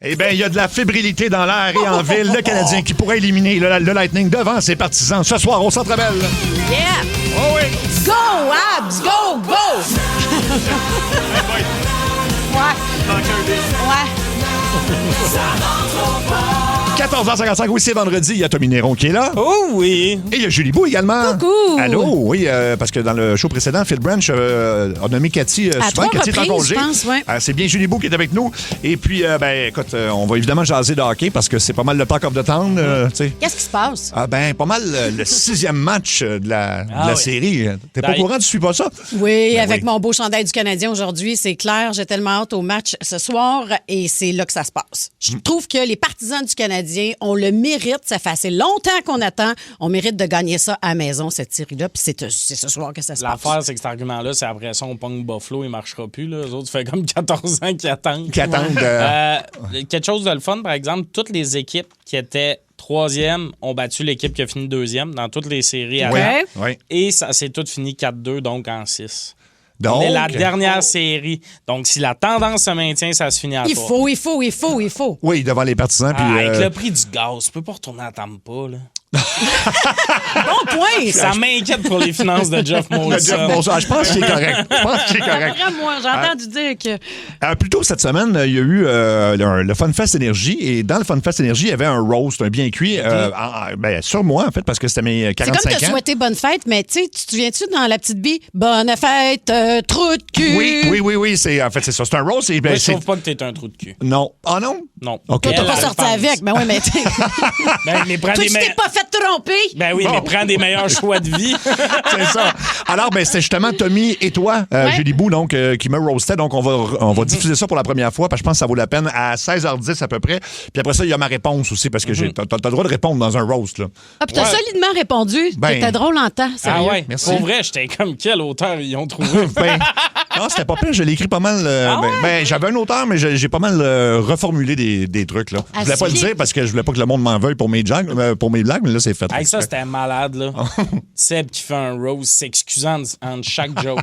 Eh bien, il y a de la fébrilité dans l'air et en ville. Le Canadien qui pourrait éliminer le Lightning devant ses partisans ce soir au Centre Bell. Yeah! Oh oui! Go, Abs! Go, go! Ouais. Ouais. 14h55, oui, c'est vendredi. Il y a Tommy Néron qui est là. Oh oui! Et il y a Julie Bou également. Coucou! Allô, oui, parce que dans le show précédent, Phil Branch a nommé Cathy À souvent. 3 Cathy est en reprises, congé. je pense, ouais. C'est bien Julie Bou qui est avec nous. Et puis, écoute, on va évidemment jaser de hockey parce que c'est pas mal le talk of the town. Tu sais. Qu'est-ce qui se passe? Pas mal le 6e match de la oui. série. T'es pas au courant, tu suis pas ça? Oui, Ben avec oui. mon beau chandail du Canadien aujourd'hui, c'est clair. J'ai tellement hâte au match ce soir et c'est là que ça se passe. Je trouve que les partisans du Canadien, on le mérite. Ça fait assez longtemps qu'on attend. On mérite de gagner ça à la maison, cette série-là. Puis c'est ce soir que ça se passe. L'affaire, c'est que cet argument-là, c'est après ça, on pogne Buffalo, il marchera plus. Là. Les autres, ça fait comme 14 ans qu'ils attendent. Quelque chose de le fun, par exemple, toutes les équipes qui étaient troisième ont battu l'équipe qui a fini deuxième dans toutes les séries avant. Oui. Et ça s'est tout fini 4-2, donc en 6. Donc, On est la dernière série. Donc, si la tendance se maintient, ça se finit à 3. Il faut. oui, devant les partisans. Puis, Avec le prix du gaz, tu peux pas retourner à Tampa, là. Bon point! Ça m'inquiète pour les finances de Jeff Molson. Je pense qu'il est correct. Moi, j'ai entendu dire que... Plus tôt cette semaine, il y a eu le FunFest Énergie. Et dans le FunFest Énergie, il y avait un roast, un bien cuit. Sur moi, en fait, parce que c'était mes 45 ans. C'est comme te souhaiter bonne fête, mais tu sais, tu te souviens-tu dans la petite bille? Bonne fête, trou de cul! Oui. C'est ça. C'est un roast. Et, Moi, je trouve pas que t'es un trou de cul. Non. Ah non? Non. OK. Toi, t'as Elle, pas elle sorti pense. avec. Ben oui, mais Mais prends toi, des tu t'es pas fait tromper! Ben oui, mais prends des meilleurs choix de vie. C'est ça. Alors, c'était justement Tommy et toi, Julie Bou, donc, qui me roastait. Donc, on va diffuser ça pour la première fois, parce que je pense que ça vaut la peine à 16h10 à peu près. Puis après ça, il y a ma réponse aussi, parce que t'as le droit de répondre dans un roast, là. Ah, puis t'as solidement répondu. T'étais drôle en temps, sérieux. Ah ouais, Merci. Pour vrai, j'étais comme quel auteur ils ont trouvé. Non, c'était pas pire. Je l'ai écrit pas mal. J'avais un auteur, mais j'ai pas mal reformulé des trucs, là. Je voulais pas le dire parce que je voulais pas que le monde m'en veuille pour mes blagues, mais là, c'est fait. Hey, ça, c'était malade, là. Seb qui fait un roast s'excusant entre chaque joke.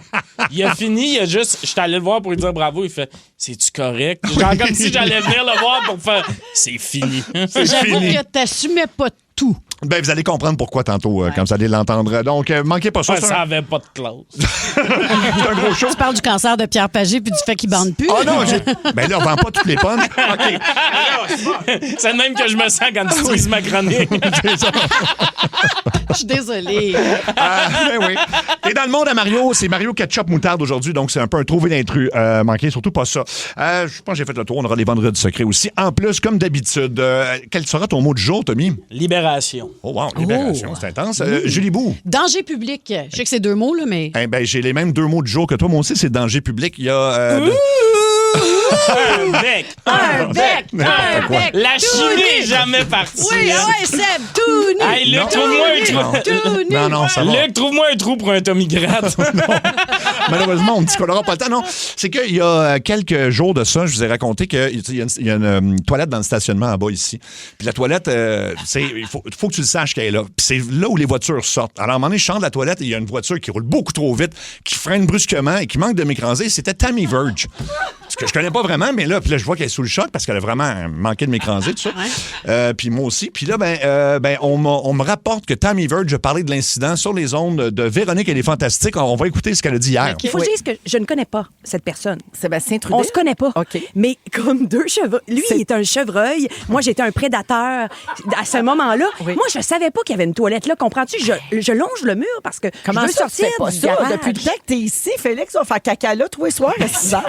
Il a fini, j'étais allé le voir pour lui dire bravo, il fait « C'est-tu correct? » Genre comme si j'allais venir le voir pour faire « C'est fini. » J'avoue que t'assumais pas tout. Vous allez comprendre pourquoi tantôt, quand vous allez l'entendre. Donc, manquez pas ça. Ouais, ça avait pas de classe. C'est un gros show. Tu parles du cancer de Pierre Pagé puis du fait qu'il bande plus. Oh non, là, on vend pas toutes les pommes. OK. C'est le même que je me sens quand tu utilises ma chronique. Je suis désolée. Oui. Et dans le monde à Mario, c'est Mario Ketchup Moutarde aujourd'hui, donc c'est un peu un trouvé l'intrus. Manquez surtout pas ça. Je pense que j'ai fait le tour. On aura les vendredis secrets aussi. En plus, comme d'habitude, quel sera ton mot du jour, Tommy? Libération. Oh, wow, libération, c'est intense. Julie Bou. Danger public. Je sais que c'est 2 mots, là, mais... J'ai les mêmes 2 mots du jour que toi. Moi aussi, c'est danger public. Il y a... Un bec. Un bec. La chimie n'est jamais partie. Oui, Seb, tout nu. Hey, Luc, trouve-moi un trou. Tout nu. Non, ça va. Luc, trouve-moi un trou pour un Tommy Gratte. Malheureusement, on me dit qu'on n'aura pas le temps. Non, c'est qu'il y a quelques jours de ça, je vous ai raconté qu'il y a une toilette dans le stationnement en bas ici. Puis la toilette, il faut que tu le saches qu'elle est là. Puis c'est là où les voitures sortent. Alors, à un moment donné, je sors de la toilette et il y a une voiture qui roule beaucoup trop vite, qui freine brusquement et qui manque de m'écraser. C'était Tammy Verge. Ce que je connais pas vraiment, mais là, puis là, je vois qu'elle est sous le choc parce qu'elle a vraiment manqué de m'écraser, tout ça. Puis moi aussi. Puis là, on me rapporte que Tammy Verge a parlé de l'incident sur les ondes de Véronique et les Fantastiques. On va écouter ce qu'elle a dit hier. Il faut que je dise que je ne connais pas cette personne. Sébastien Trudel. On se connaît pas. OK. Mais comme 2 chevreuils. Lui, il est un chevreuil. Moi, j'étais un prédateur. À ce moment-là, moi, je savais pas qu'il y avait une toilette là. Comprends-tu? Je longe le mur parce que Comment je veux ça, tu sortir fais pas du ça? garage. Depuis le temps que t'es ici, Félix, on va faire caca là tous les soirs à 6 heures.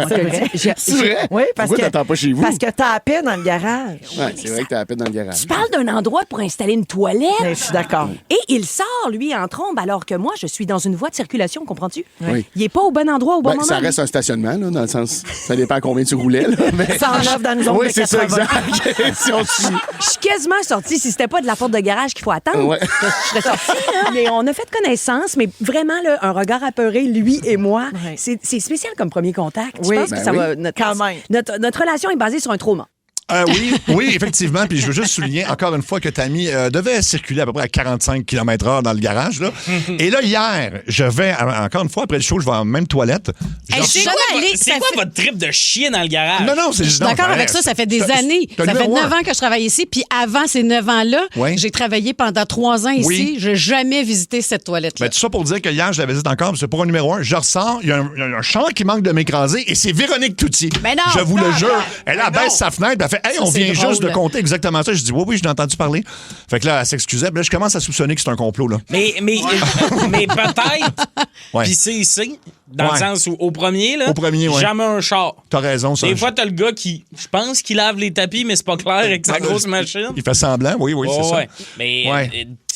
C'est vrai. C'est vrai? Oui, parce Pourquoi que t'attends pas chez vous? Parce que t'as à peine dans le garage. Ouais, c'est vrai que t'as la peine dans le garage. Tu parles d'un endroit pour installer une toilette. Mais je suis d'accord. Et il sort, lui, en trombe, alors que moi, je suis dans une voie de circulation, comprends-tu? Oui. Il est pas au bon endroit au bon moment. Ça reste un stationnement, là, dans le sens... Ça dépend combien tu roulais, là. Mais... Ça enlève dans une zone oui, de c'est ça, 80. exact. Si on suit... Je suis quasiment sortie. Si c'était pas de la porte de garage qu'il faut attendre, Ouais. je serais sortie. Mais on a fait connaissance, mais vraiment, là, un regard apeuré, lui et moi. Ouais. C'est spécial comme premier contact. Oui, Je pense que ben ça oui. va... Quand même. Notre relation est basée sur un trauma. Oui, effectivement. Puis je veux juste souligner encore une fois que Tammy devait circuler à peu près à 45 km/h dans le garage. Là. Et là, hier, je vais, encore une fois, après le show, je vais en même toilette. Hey, C'est quoi votre trip de chier dans le garage? Non, c'est Je suis d'accord avec ça fait des années. Ça fait 9 ans que je travaille ici. Puis avant ces 9 ans-là, j'ai travaillé pendant 3 ans ici. Oui. Je n'ai jamais visité cette toilette-là. Ben, tout ça pour dire que hier, je la visite encore, c'est pour un numéro 1. Je ressors, il y a un champ qui manque de m'écraser et c'est Véronique Cloutier. Mais non, je vous le jure. Elle baisse sa fenêtre, elle fait « Hey, on vient drôle. juste de compter exactement ça. » Je dis « Oui, je l'ai entendu parler. » Fait que là, elle s'excusait. Puis là, je commence à soupçonner que c'est un complot. Là. Mais peut-être, Ouais. puis c'est ici, dans le sens où, au premier, jamais un char. T'as raison, ça. Des fois, t'as le gars qui, je pense qu'il lave les tapis, mais c'est pas clair avec sa grosse machine. Il fait semblant, oui, c'est ça. Mais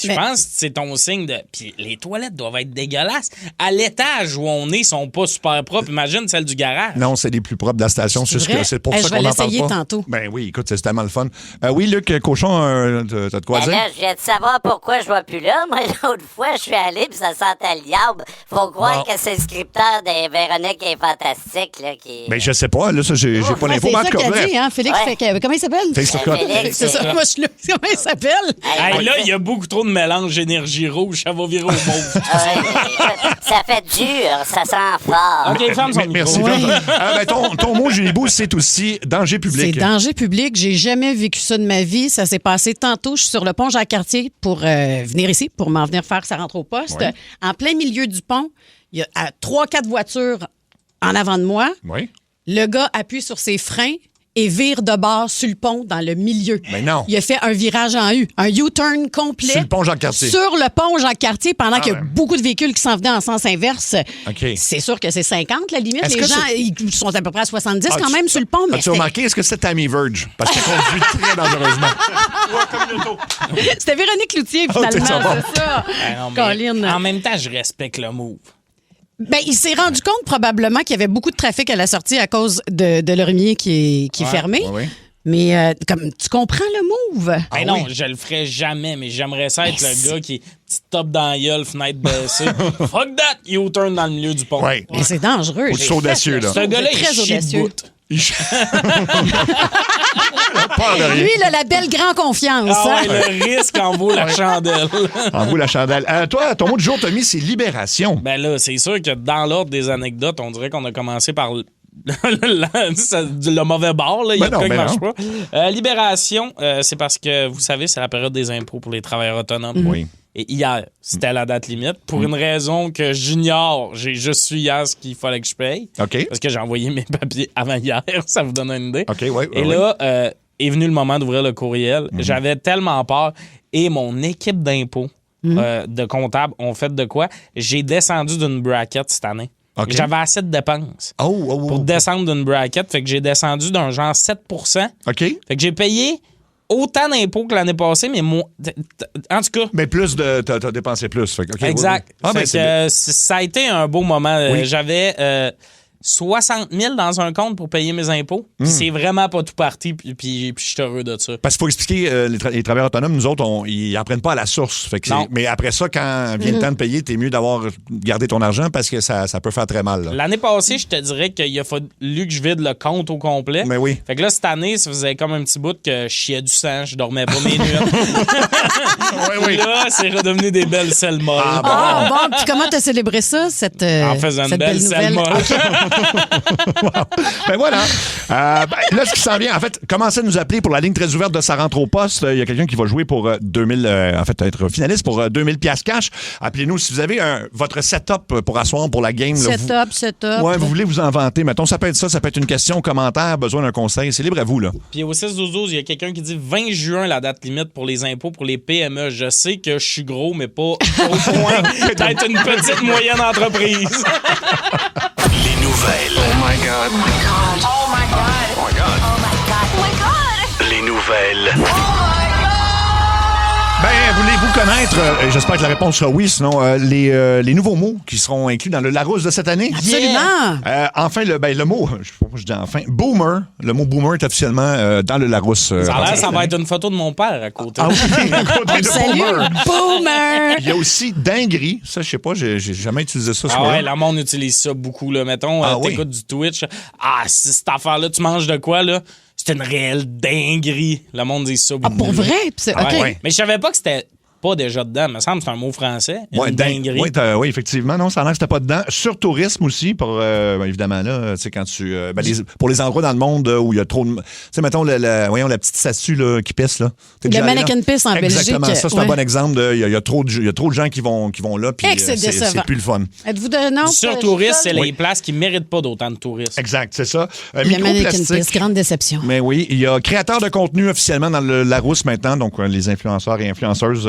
je pense que c'est ton signe de... Puis les toilettes doivent être dégueulasses. À l'étage où on est, ils sont pas super propres. Imagine celle du garage. Non, c'est les plus propres de la station. C'est pour ça qu'on en parle pas. Je vais l'essayer tantôt. Ben oui, écoute, c'est tellement le fun. Oui, Luc Cochon, t'as de quoi dire? Là, je viens de savoir pourquoi je vais plus là. Moi, l'autre fois, je suis allé puis ça sentait le diable. Faut croire que c'est le scripteur de Véronique est fantastique, là, qui... Ben, je sais pas. Là, ça, j'ai pas l'info. C'est ça qu'il a dit, hein? Félix, comment il s'appelle? Félix Turcotte. C'est ça, moi, je suis là. Comment il s'appelle? Hey, là, il y a beaucoup trop de mélange énergie rouge. Ça va virer au mauve. Ça fait dur, ça sent fort. OK, ferme son Merci. micro. Ton mot, Julie Bou, c'est aussi danger public. C'est danger public. J'ai jamais vécu ça de ma vie. Ça s'est passé tantôt. Je suis sur le pont Jacques-Cartier pour venir ici, pour m'en venir faire sa rentre au poste. Oui. En plein milieu du pont, il y a 3-4 voitures en avant de moi. Oui. Le gars appuie sur ses freins et vire de bord sur le pont dans le milieu. Mais non. Il a fait un virage en U, un U-turn complet. Sur le pont Jacques-Cartier. Sur le pont Jacques-Cartier, pendant qu'il y a beaucoup de véhicules qui s'en venaient en sens inverse. OK. C'est sûr que c'est 50, la limite. Est-ce Les que gens ils sont à peu près à 70 quand même sur le pont. Mais As-tu remarqué, est-ce que c'est Tammy Verge? Parce qu'elle conduit très dangereusement. c'était Véronique Cloutier, finalement, c'est ça, bon. c'est ça. Non, mais Colin. en même temps, je respecte le move. Ben, il s'est rendu compte probablement qu'il y avait beaucoup de trafic à la sortie à cause de Lorimier qui est fermé. Oui. Mais comme tu comprends le move. Ben non, je le ferais jamais, mais j'aimerais ça être le gars qui petit top dans la gueule, fenêtre baissée. Fuck that! U-turn dans le milieu du pont. Oui. Mais c'est dangereux. Ou c'est audacieux, là. Ce gars-là, C'est il très chie de audacieux. bout. Peur de rien. Lui, il a la belle grande confiance. Ah hein? ouais, le risque en vaut la chandelle. En vous, la chandelle. Toi, ton mot du jour, Tommy, c'est libération. Ben là, c'est sûr que dans l'ordre des anecdotes, on dirait qu'on a commencé par le mauvais bord, là. Il y a Ben non, quoi qui ben marche non. pas. Libération, c'est parce que, vous savez, c'est la période des impôts pour les travailleurs autonomes. Oui. Et hier, c'était la date limite. Pour une raison que j'ignore, j'ai juste su hier ce qu'il fallait que je paye. OK. Parce que j'ai envoyé mes papiers avant hier, ça vous donne une idée. OK, oui. Et là, est venu le moment d'ouvrir le courriel. J'avais tellement peur. Et mon équipe d'impôts de comptables ont fait de quoi? J'ai descendu d'une bracket cette année. OK. J'avais assez de dépenses pour descendre d'une bracket. Fait que j'ai descendu d'un genre 7 OK. Fait que j'ai payé autant d'impôts que l'année passée, mais en tout cas... Mais plus de... T'as dépensé plus. Fait que, OK, Exact. oui. Ah, Fait ben, que, ça a été un beau moment. Oui. J'avais 60 000 dans un compte pour payer mes impôts. Puis c'est vraiment pas tout parti. Puis je suis heureux de ça. Parce qu'il faut expliquer, les travailleurs autonomes, nous autres, ils n'en prennent pas à la source. Fait que Non. mais après ça, quand vient le temps de payer, t'es mieux d'avoir gardé ton argent parce que ça peut faire très mal. Là. L'année passée, je te dirais qu'il a fallu que je vide le compte au complet. Mais oui. Fait que là, cette année, ça faisait comme un petit bout que je chiais du sang, je dormais pas mes nuits. Oui. Là, c'est redevenu des belles selles molles. Ah, bon. Puis comment t'as célébré ça, cette En faisant une cette belle selle nouvelle? molle. Ben voilà. Là, ce qui s'en vient, en fait, commencez à nous appeler pour la ligne très ouverte de sa rentre au poste. Il y a quelqu'un qui va jouer pour 2000, en fait, être finaliste pour 2000 piastres cash. Appelez-nous si vous avez votre setup pour asseoir pour la game. Là, Setup. Ouais, vous voulez vous inventer. Mettons, ça peut être ça peut être une question, commentaire, besoin d'un conseil. C'est libre à vous, là. Puis au 6-12-12, il y a quelqu'un qui dit 20 juin, la date limite pour les impôts pour les PME. Je sais que je suis gros, mais pas au point d'être une petite moyenne entreprise. Les nouvelles. Oh my God. Oh my God. Oh my God. Oh my God. Oh my God. Oh my God. Les nouvelles. Oh my God. Ben, voulez-vous connaître, j'espère que la réponse sera oui, sinon, les nouveaux mots qui seront inclus dans le Larousse de cette année? Absolument. Enfin, le mot, je dis enfin, boomer, le mot boomer est officiellement dans le Larousse. Ça a l'air, ça va être une photo de mon père à côté. Ah oui, écoute, de Salut, boomer. boomer. Il y a aussi dinguerie. Ça, je sais pas, j'ai jamais utilisé ça. Ah ouais, la monde utilise ça beaucoup. Là. Mettons, Ah oui. t'écoutes du Twitch. Ah, cette affaire-là, tu manges de quoi, là? c'est une réelle dinguerie. Le monde dit ça. Ah, pour vrai? OK. Ouais. Mais je savais pas que c'était pas déjà dedans. Il me semble que c'est un mot français. Une dinguerie. Oui, effectivement. Non, ça a l'air que c'était pas dedans. Sur tourisme aussi, pour, évidemment, là, tu sais, quand tu. Pour les endroits dans le monde où il y a trop de. Tu sais, mettons, voyons, la petite statue là, qui pisse, là. Le mannequin pisse en Belgique. Exactement. Ça, c'est un bon exemple. Il y a trop de gens qui vont là, puis c'est plus le fun. Êtes-vous de non? Sur tourisme, c'est les places qui méritent pas d'autant de touristes. Exact, c'est ça. Le mannequin pisse, grande déception. Mais oui, il y a créateur de contenu officiellement dans le Larousse maintenant. Donc, les influenceurs et influenceuses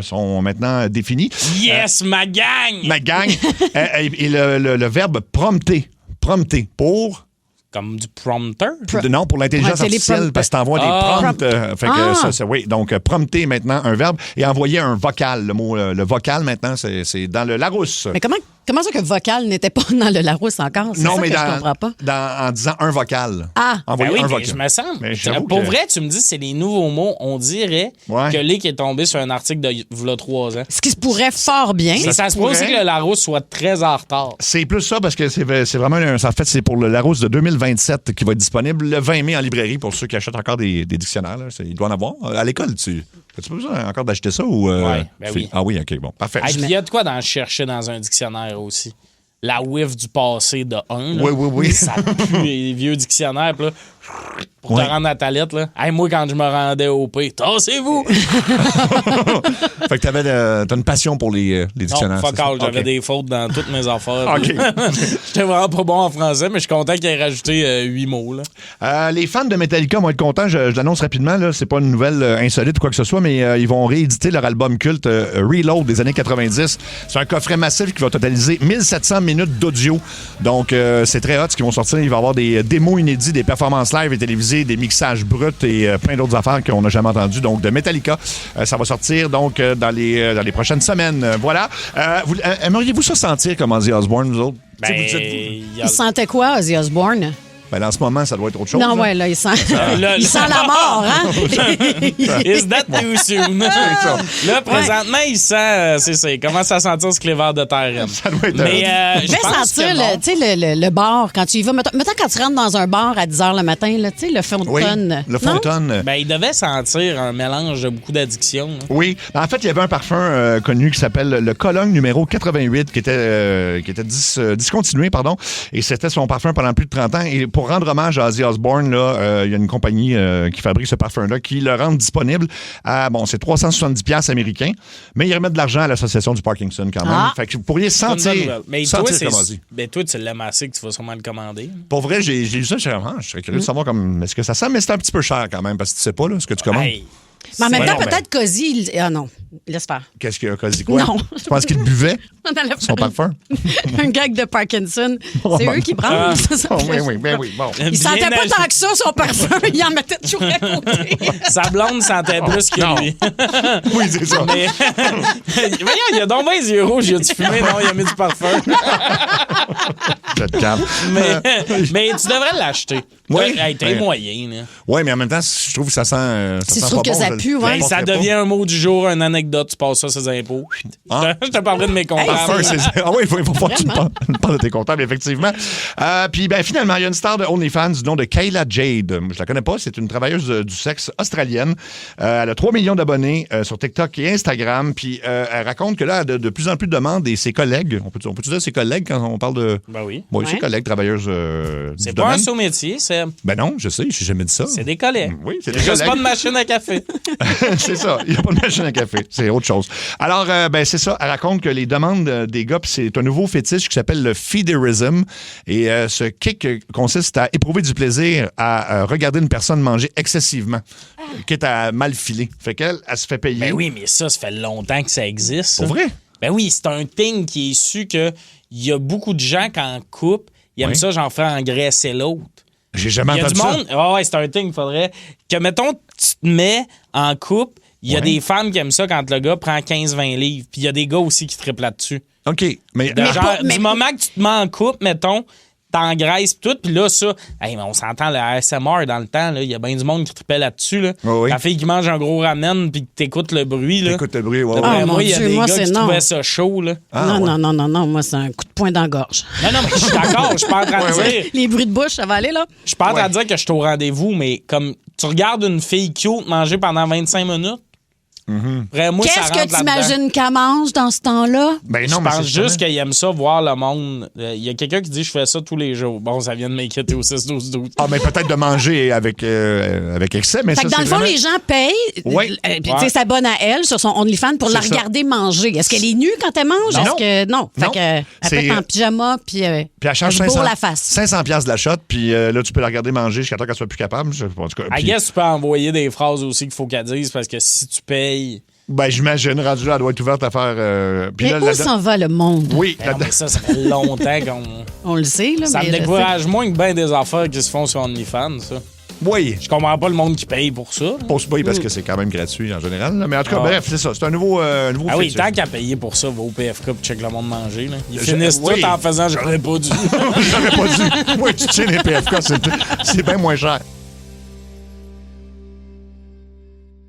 sont maintenant définis. Yes, ma gang! Ma gang. Et le verbe prompter. Prompter pour... Comme du prompter? Non, pour l'intelligence artificielle, parce que t'envoies des prompts. Fait que oui. Donc, prompter maintenant un verbe et envoyer un vocal. Le mot, le vocal maintenant, c'est dans le Larousse. Mais comment ça que vocal n'était pas dans le Larousse encore? C'est non, ça mais que je comprends pas. En disant un vocal. Envoyer un vocal. vocal. Je me sens. Pour vrai, tu me dis, c'est les nouveaux mots. On dirait que Lick est tombé sur un article de v'là 3 ans. Ce qui se pourrait fort bien. Mais ça se pourrait aussi que le Larousse soit très en retard. C'est plus ça parce que c'est vraiment en fait, c'est pour le Larousse de 2027 qui va être disponible le 20 mai en librairie pour ceux qui achètent encore des dictionnaires. Là. Il doit en avoir. À l'école, as-tu besoin encore d'acheter ça? Ou, oui. Ah oui, OK, bon, parfait. Il y a de quoi d'en chercher dans un dictionnaire aussi. La whiff du passé de 1. Là, oui. Ça pue les vieux dictionnaires. Là, pour te rendre à ta lettre. Là. Hey, moi, quand je me rendais au P, tassez-vous! Fait que t'as une passion pour les dictionnaires. Non, fuck all. J'avais des fautes dans toutes mes affaires. J'étais vraiment pas bon en français, mais je suis content qu'il ait rajouté 8 mots. Là. Les fans de Metallica vont être contents. Je l'annonce rapidement. Là. C'est pas une nouvelle insolite ou quoi que ce soit, mais ils vont rééditer leur album culte Reload des années 90. C'est un coffret massif qui va totaliser 1700 minutes d'audio. Donc, c'est très hot ce qu'ils vont sortir. Il va y avoir des démos inédits, des performances live et télévisées, des mixages bruts et plein d'autres affaires qu'on n'a jamais entendues. Donc, de Metallica, ça va sortir donc dans les prochaines semaines. Voilà. Aimeriez-vous ça sentir comme Ozzy Osbourne, vous autres? Il sentait quoi, Ozzy Osbourne? Ben, en ce moment, ça doit être autre chose. Non, là, il sent la mort, hein? Is that too soon? Là, présentement, il sent, c'est ça, il commence à sentir ce clévère de terre. Ça doit être je vais sentir le bar quand tu y vas. Mettons quand tu rentres dans un bar à 10 h le matin, tu sais, le fond de tonne. Le fond de tonne. Ben, il devait sentir un mélange de beaucoup d'addictions. Oui. En fait, il y avait un parfum connu qui s'appelle le Cologne numéro 88 qui était discontinué, pardon. Et c'était son parfum pendant plus de 30 ans. Et pour rendre hommage à Ozzy Osbourne, il y a une compagnie qui fabrique ce parfum-là qui le rend disponible à, c'est 370$ américains, mais ils remettent de l'argent à l'association du Parkinson quand même. Fait que vous pourriez sentir, mais sentir comme Ozzy. Ben toi, tu l'aimes assez que tu vas sûrement le commander. Pour vrai, j'ai lu ça, je serais curieux de savoir est-ce que ça sent, mais c'est un petit peu cher quand même, parce que tu sais pas là, ce que tu commandes. Hey. Mais en même temps, peut-être qu'Ozzy... Ah non, laisse faire. Qu'est-ce qu'il y a, Ozzy, quoi? Non. Tu penses qu'il buvait son parfum? Un gag de Parkinson. C'est eux qui prennent. Oui, bon. Il sentait pas tant que ça, son parfum. Il en mettait toujours à côté. Sa blonde sentait plus que lui. Oui, c'est ça. Mais... Voyons, il a donc bien les yeux rouges. Il a-tu fumé? Non, il a mis du parfum. Je te calme. Mais tu devrais l'acheter. Oui. T'es moyen, là. Oui, mais en même temps, je trouve que ça sent. Si tu trouves que ça pue, ouais. Ça devient un mot du jour, une anecdote. Tu passes ça, ses impôts. Je te parlerai de mes comptables. Ah oui, il faut que tu parles de tes comptables, effectivement. Puis, finalement, il y a une star de OnlyFans du nom de Kayla Jade. Je la connais pas. C'est une travailleuse du sexe australienne. Elle a 3 millions d'abonnés sur TikTok et Instagram. Puis, elle raconte que là, elle a de plus en plus de demandes et ses collègues. On peut dire ses collègues quand on parle de. Ben oui. Oui, ses collègues travailleuses. C'est pas un sous-métier, c'est. Ben non, je sais, j'ai jamais dit ça. C'est des collègues. Oui, c'est des collègues. collègues. Juste pas de machine à café. C'est ça, il n'y a pas de machine à café. C'est autre chose. Alors, c'est ça, elle raconte que les demandes des gars, puis c'est un nouveau fétiche qui s'appelle le feederism. Et ce kick consiste à éprouver du plaisir à regarder une personne manger excessivement, quitte à mal filer. Fait qu'elle, elle se fait payer. Ben oui, mais ça fait longtemps que ça existe. Pour vrai? Ben oui, c'est un thing qui est su que il y a beaucoup de gens quand en couple, ils aiment ça, j'en fais engraisser l'autre. J'ai jamais entendu ça. Il y a du monde. Ouais, c'est un thing, il faudrait que, mettons, tu te mets en couple. Il y a des femmes qui aiment ça quand le gars prend 15-20 livres. Puis il y a des gars aussi qui triplent là-dessus. OK. Mais du moment que tu te mets en couple, mettons, t'engraisses pis tout. Puis là, ça, hey, mais on s'entend, le ASMR dans le temps, il y a bien du monde qui tripait là-dessus. Là. Oh oui. La fille qui mange un gros ramen puis que t'écoutes le bruit. T'écoutes le bruit, ouais. D'après Ah, moi, mon il y a Dieu, des moi, gars c'est qui non. trouvaient ça chaud. Là. Non, moi, c'est un coup de poing dans la gorge. Non, mais je suis d'accord. Je suis pas en train de dire... Les bruits de bouche, ça va aller, là? Je suis pas en train de dire que je suis au rendez-vous, mais comme tu regardes une fille cute manger pendant 25 minutes, après, moi, ça Qu'est-ce rentre que là-dedans. t'imagines qu'elle mange dans ce temps-là? Ben Je non, mais pense c'est juste ça. qu'il aime ça, voir le monde. Il y a quelqu'un qui dit je fais ça tous les jours. Bon, ça vient de m'inquiéter au 6-12-12. Ah, mais peut-être de manger avec excès, mais Fait ça, que dans c'est le fond, vraiment... les gens payent, Oui. puis tu sais, s'abonnent à elle sur son OnlyFans pour la C'est ça. regarder manger. Est-ce qu'elle est nue quand elle mange? Non. Est-ce que non? Fait Non. que elle peut C'est- être en pyjama puis Puis elle charge elle se bourre 500, la face. 500 piastres de la shot, puis là, tu peux la regarder manger jusqu'à temps qu'elle soit plus capable. En tout cas, I puis- guess tu peux envoyer des phrases aussi qu'il faut qu'elle dise parce que si tu payes. Ben, j'imagine, rendu là, elle doit être ouverte à faire... puis Mais là, où s'en va le monde? Oui, Ben non, mais ça fait longtemps qu'on. On le sait, là. Ça mais me je sais. décourage moins que bien des affaires qui se font sur OnlyFans, ça. oui. Je comprends pas le monde qui paye pour ça. Pose pas parce que c'est quand même gratuit en général. Là. Mais en tout cas, Ah. bref, c'est ça. C'est un nouveau Ah oui, fétiche. tant qu'à payer pour ça, va au PFK et check le monde manger. Là. Ils Je- finissent oui. tout en faisant j'aurais pas dû. J'aurais pas dû. Moi, tu tiens les PFK, c'est bien moins cher.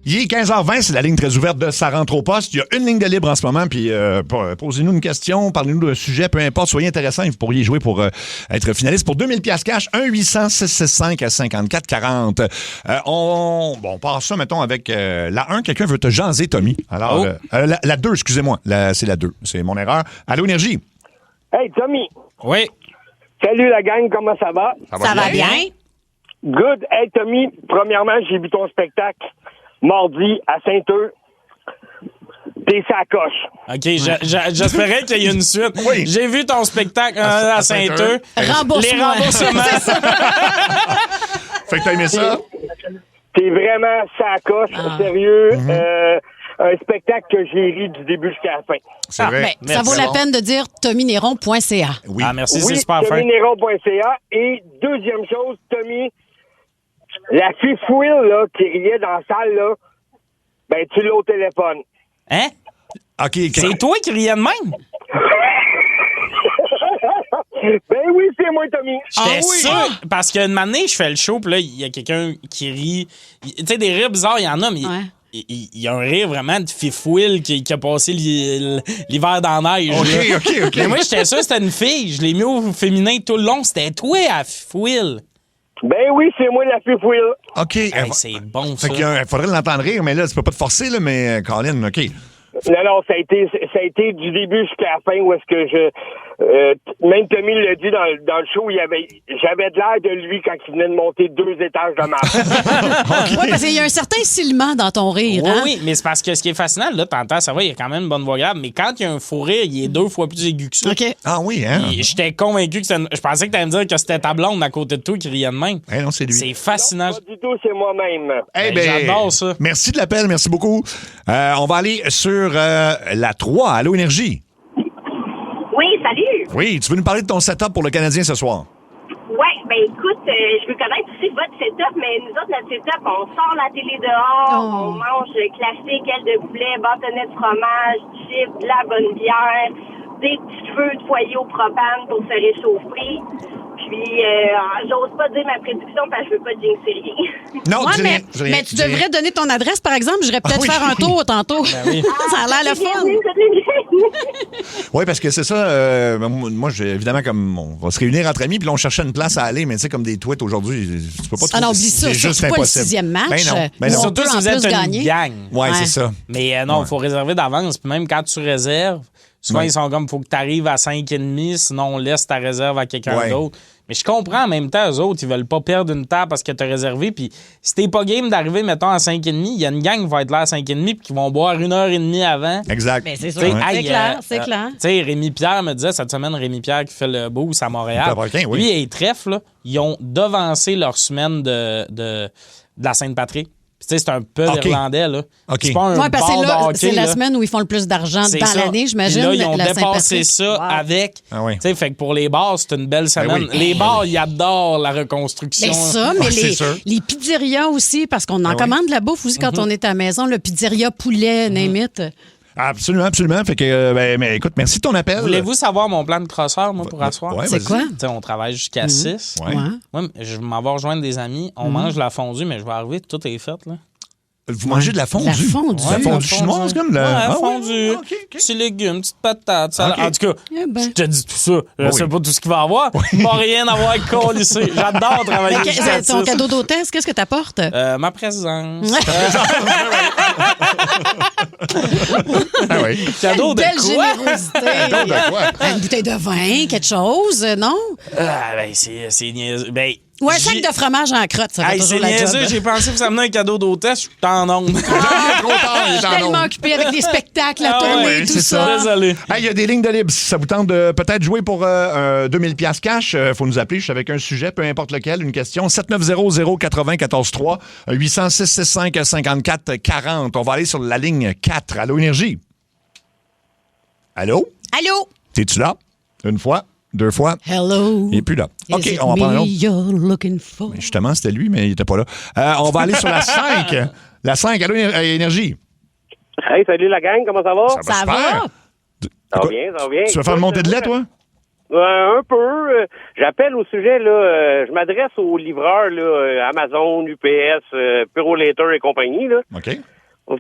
Il est 15h20, c'est la ligne très ouverte de Ça rentre au poste. Il y a une ligne de libre en ce moment, puis posez-nous une question, parlez-nous d'un sujet, peu importe, soyez intéressant, vous pourriez jouer pour être finaliste pour 2000 piastres cash, 1-800-665-5440. On part ça, mettons, avec la 1, quelqu'un veut te jaser, Tommy. Alors, la 2, excusez-moi, c'est la 2, c'est mon erreur. Allô, Énergie? Hey, Tommy. Oui. Salut la gang, comment ça va? Ça va bien? Good. Hey, Tommy, premièrement, j'ai vu ton spectacle mardi à Saint-Eustache. T'es sa coche. OK, j'espérais qu'il y ait une suite. Oui. J'ai vu ton spectacle à Saint-Eustache. Saint-Eustache. Rembourse-moi. Les remboursements. Fait que t'as aimé ça? T'es vraiment sa coche, sérieux. Un spectacle que j'ai ri du début jusqu'à la fin. C'est vrai. Ben, ça vaut Merci. la peine de dire tommyneron.ca. Oui. Ah, merci, Oui, c'est super fin. TommyNéron.ca. Et deuxième chose, Tommy, la fifouille là, qui riait dans la salle, là, ben tu l'as au téléphone. Hein? OK. C'est toi qui riais de même? Ben oui, c'est moi, Tommy. J'étais sûr, parce qu'une année, je fais le show, puis là, il y a quelqu'un qui rit. Tu sais, des rires bizarres, il y en a, mais Ouais. il y a un rire vraiment de fifouille qui a passé l'hiver dans la neige. là. OK. Mais moi, j'étais sûr que c'était une fille. Je l'ai mis au féminin tout le long. C'était toi, à fifouille. Ben oui, c'est moi, la fifouille. OK. Hey, c'est bon, ça. Fait qu'il faudrait l'entendre rire, mais là, tu peux pas te forcer, là, mais Colin, OK. Non, ça a été du début jusqu'à la fin où est-ce que même Tommy l'a dit dans le show, j'avais de l'air de lui quand il venait de monter 2 étages de marche. Oui, parce qu'il y a un certain silement dans ton rire. Oui, hein? oui, mais c'est parce que ce qui est fascinant, là, t'entends, ça va, il y a quand même une bonne voix grave, mais quand il y a un fou rire, il est 2 fois plus aigu que ça. OK. Ah oui, hein? Et j'étais convaincu que je pensais que t'allais me dire que c'était ta blonde à côté de toi qui riait de même. Eh non, c'est lui. C'est fascinant. Pas du tout, c'est moi-même. Eh Ben, j'adore ça. Merci de l'appel, merci beaucoup. On va aller sur la 3. Allô, Énergie? Oui, salut. Oui, tu veux nous parler de ton setup pour le Canadien ce soir? Ouais, ben écoute, je veux connaître aussi votre setup, mais nous autres, notre setup, on sort la télé dehors, on mange classique, aile de poulet, bâtonnet de fromage, chips, de la bonne bière, des petits feux de foyer au propane pour se réchauffer. Puis, j'ose pas dire ma prédiction parce que je veux pas jinxer rien. Non, Ouais, dis rien, dis rien, mais tu dis rien. devrais donner ton adresse, par exemple. J'irais peut-être Ah oui. faire un tour tantôt. Ça a l'air le fun. Oui, parce que c'est ça. Moi, évidemment, comme on va se réunir entre amis, puis là, on cherchait une place à aller, mais tu sais, comme des tweets aujourd'hui, tu peux pas Ah non, oublie ça. C'est juste Surtout pas le impossible. 6e match. Ben non, ben Où non. on Surtout peut si en vous êtes plus une gagner. gang. Ouais, Ouais. c'est ça. Mais non, il faut réserver d'avance. Puis même quand tu réserves, souvent, ils sont comme, faut que tu arrives à 5,5, sinon on laisse ta réserve à quelqu'un Ouais. d'autre. Mais je comprends en même temps, eux autres, ils veulent pas perdre une table parce que tu as réservé. Puis si t'es pas game d'arriver, mettons, à 5,5, il y a une gang qui va être là à 5,5 puis qui vont boire 1h30 avant. Exact. Ben, c'est sûr. T'sais, C'est hey, clair, c'est clair. Tu sais, Rémi Pierre me disait cette semaine, Rémi Pierre qui fait le boost à Montréal. Le Cabrequin, oui. Lui et Trèfle, là, ils ont devancé leur semaine de la Sainte-Patrick. Puis, tu sais, c'est un peu OK. irlandais, là. OK. C'est pas un Oui, parce que bar c'est là, de hockey, c'est la là. semaine où ils font le plus d'argent C'est dans ça. l'année, j'imagine. Puis là, ils ont la dépassé Saint-Patrick. ça Wow. avec. Ah oui. Tu sais, fait que pour les bars, c'est une belle semaine. oui. Les bars, ils adorent la reconstruction. Mais ça, mais Ah, c'est sûr. les pizzerias aussi, parce qu'on en Ah oui. commande de la bouffe aussi quand on est à la maison, le pizzeria poulet, name it. Absolument, absolument. Fait que, mais écoute, merci de ton appel. Voulez-vous savoir mon plan de crosseur, moi, pour asseoir? Ouais, c'est quoi? T'sais, on travaille jusqu'à 6. Ouais. Moi, je m'en vais rejoindre des amis. On mange la fondue, mais je vais arriver, tout est fait, là. Vous mangez de la fondue? La fondue. La fondue chinoise, comme la... Ouais, fondue. OK. Petits légumes, petites patates. Ça... OK. En tout cas, Eh ben. je te dis tout ça. Je sais pas tout ce qu'il va y avoir. Il va rien avoir avec colisser. J'adore travailler jusqu'à 6. Ton cadeau d'hôtesse, qu'est-ce que t'apportes? Ma présence. Ah oui. Cadeau de Belle quoi? générosité. Cadeau de quoi? Une bouteille de vin, quelque chose, non? C'est niaiseux. Ben, Ou un sac de fromage en crotte, ça fait hey, toujours c'est la job. niaiseux. J'ai pensé que vous amenez un cadeau d'hôtesse. Je suis en onde. Il est trop tard, il Je est suis en tellement onde. occupée avec les spectacles, la Ah tournée, ouais, tout c'est ça. Désolé. Il y a des lignes de libre. Si ça vous tente de peut-être jouer pour 2000 $, cash, faut nous appeler. Je suis avec un sujet, peu importe lequel, une question. 7900-90-14-3, 800-665-54-40. On va aller sur la ligne 4. Allô, Énergie? Allô? Allô? T'es-tu là? Une fois? Deux fois? Hello. Il n'est plus là. OK, Is it on va prendre un me autre. you're looking for? Justement, c'était lui, mais il n'était pas là. On va aller sur la 5. La 5, allô, Énergie? Hey, salut la gang, comment ça va? Ça super. va? Ça va bien, ça va bien. Tu veux faire une montée de lait, toi? Un peu. J'appelle au sujet, là, je m'adresse aux livreurs, là, Amazon, UPS, Purolator et compagnie, là. OK. Tu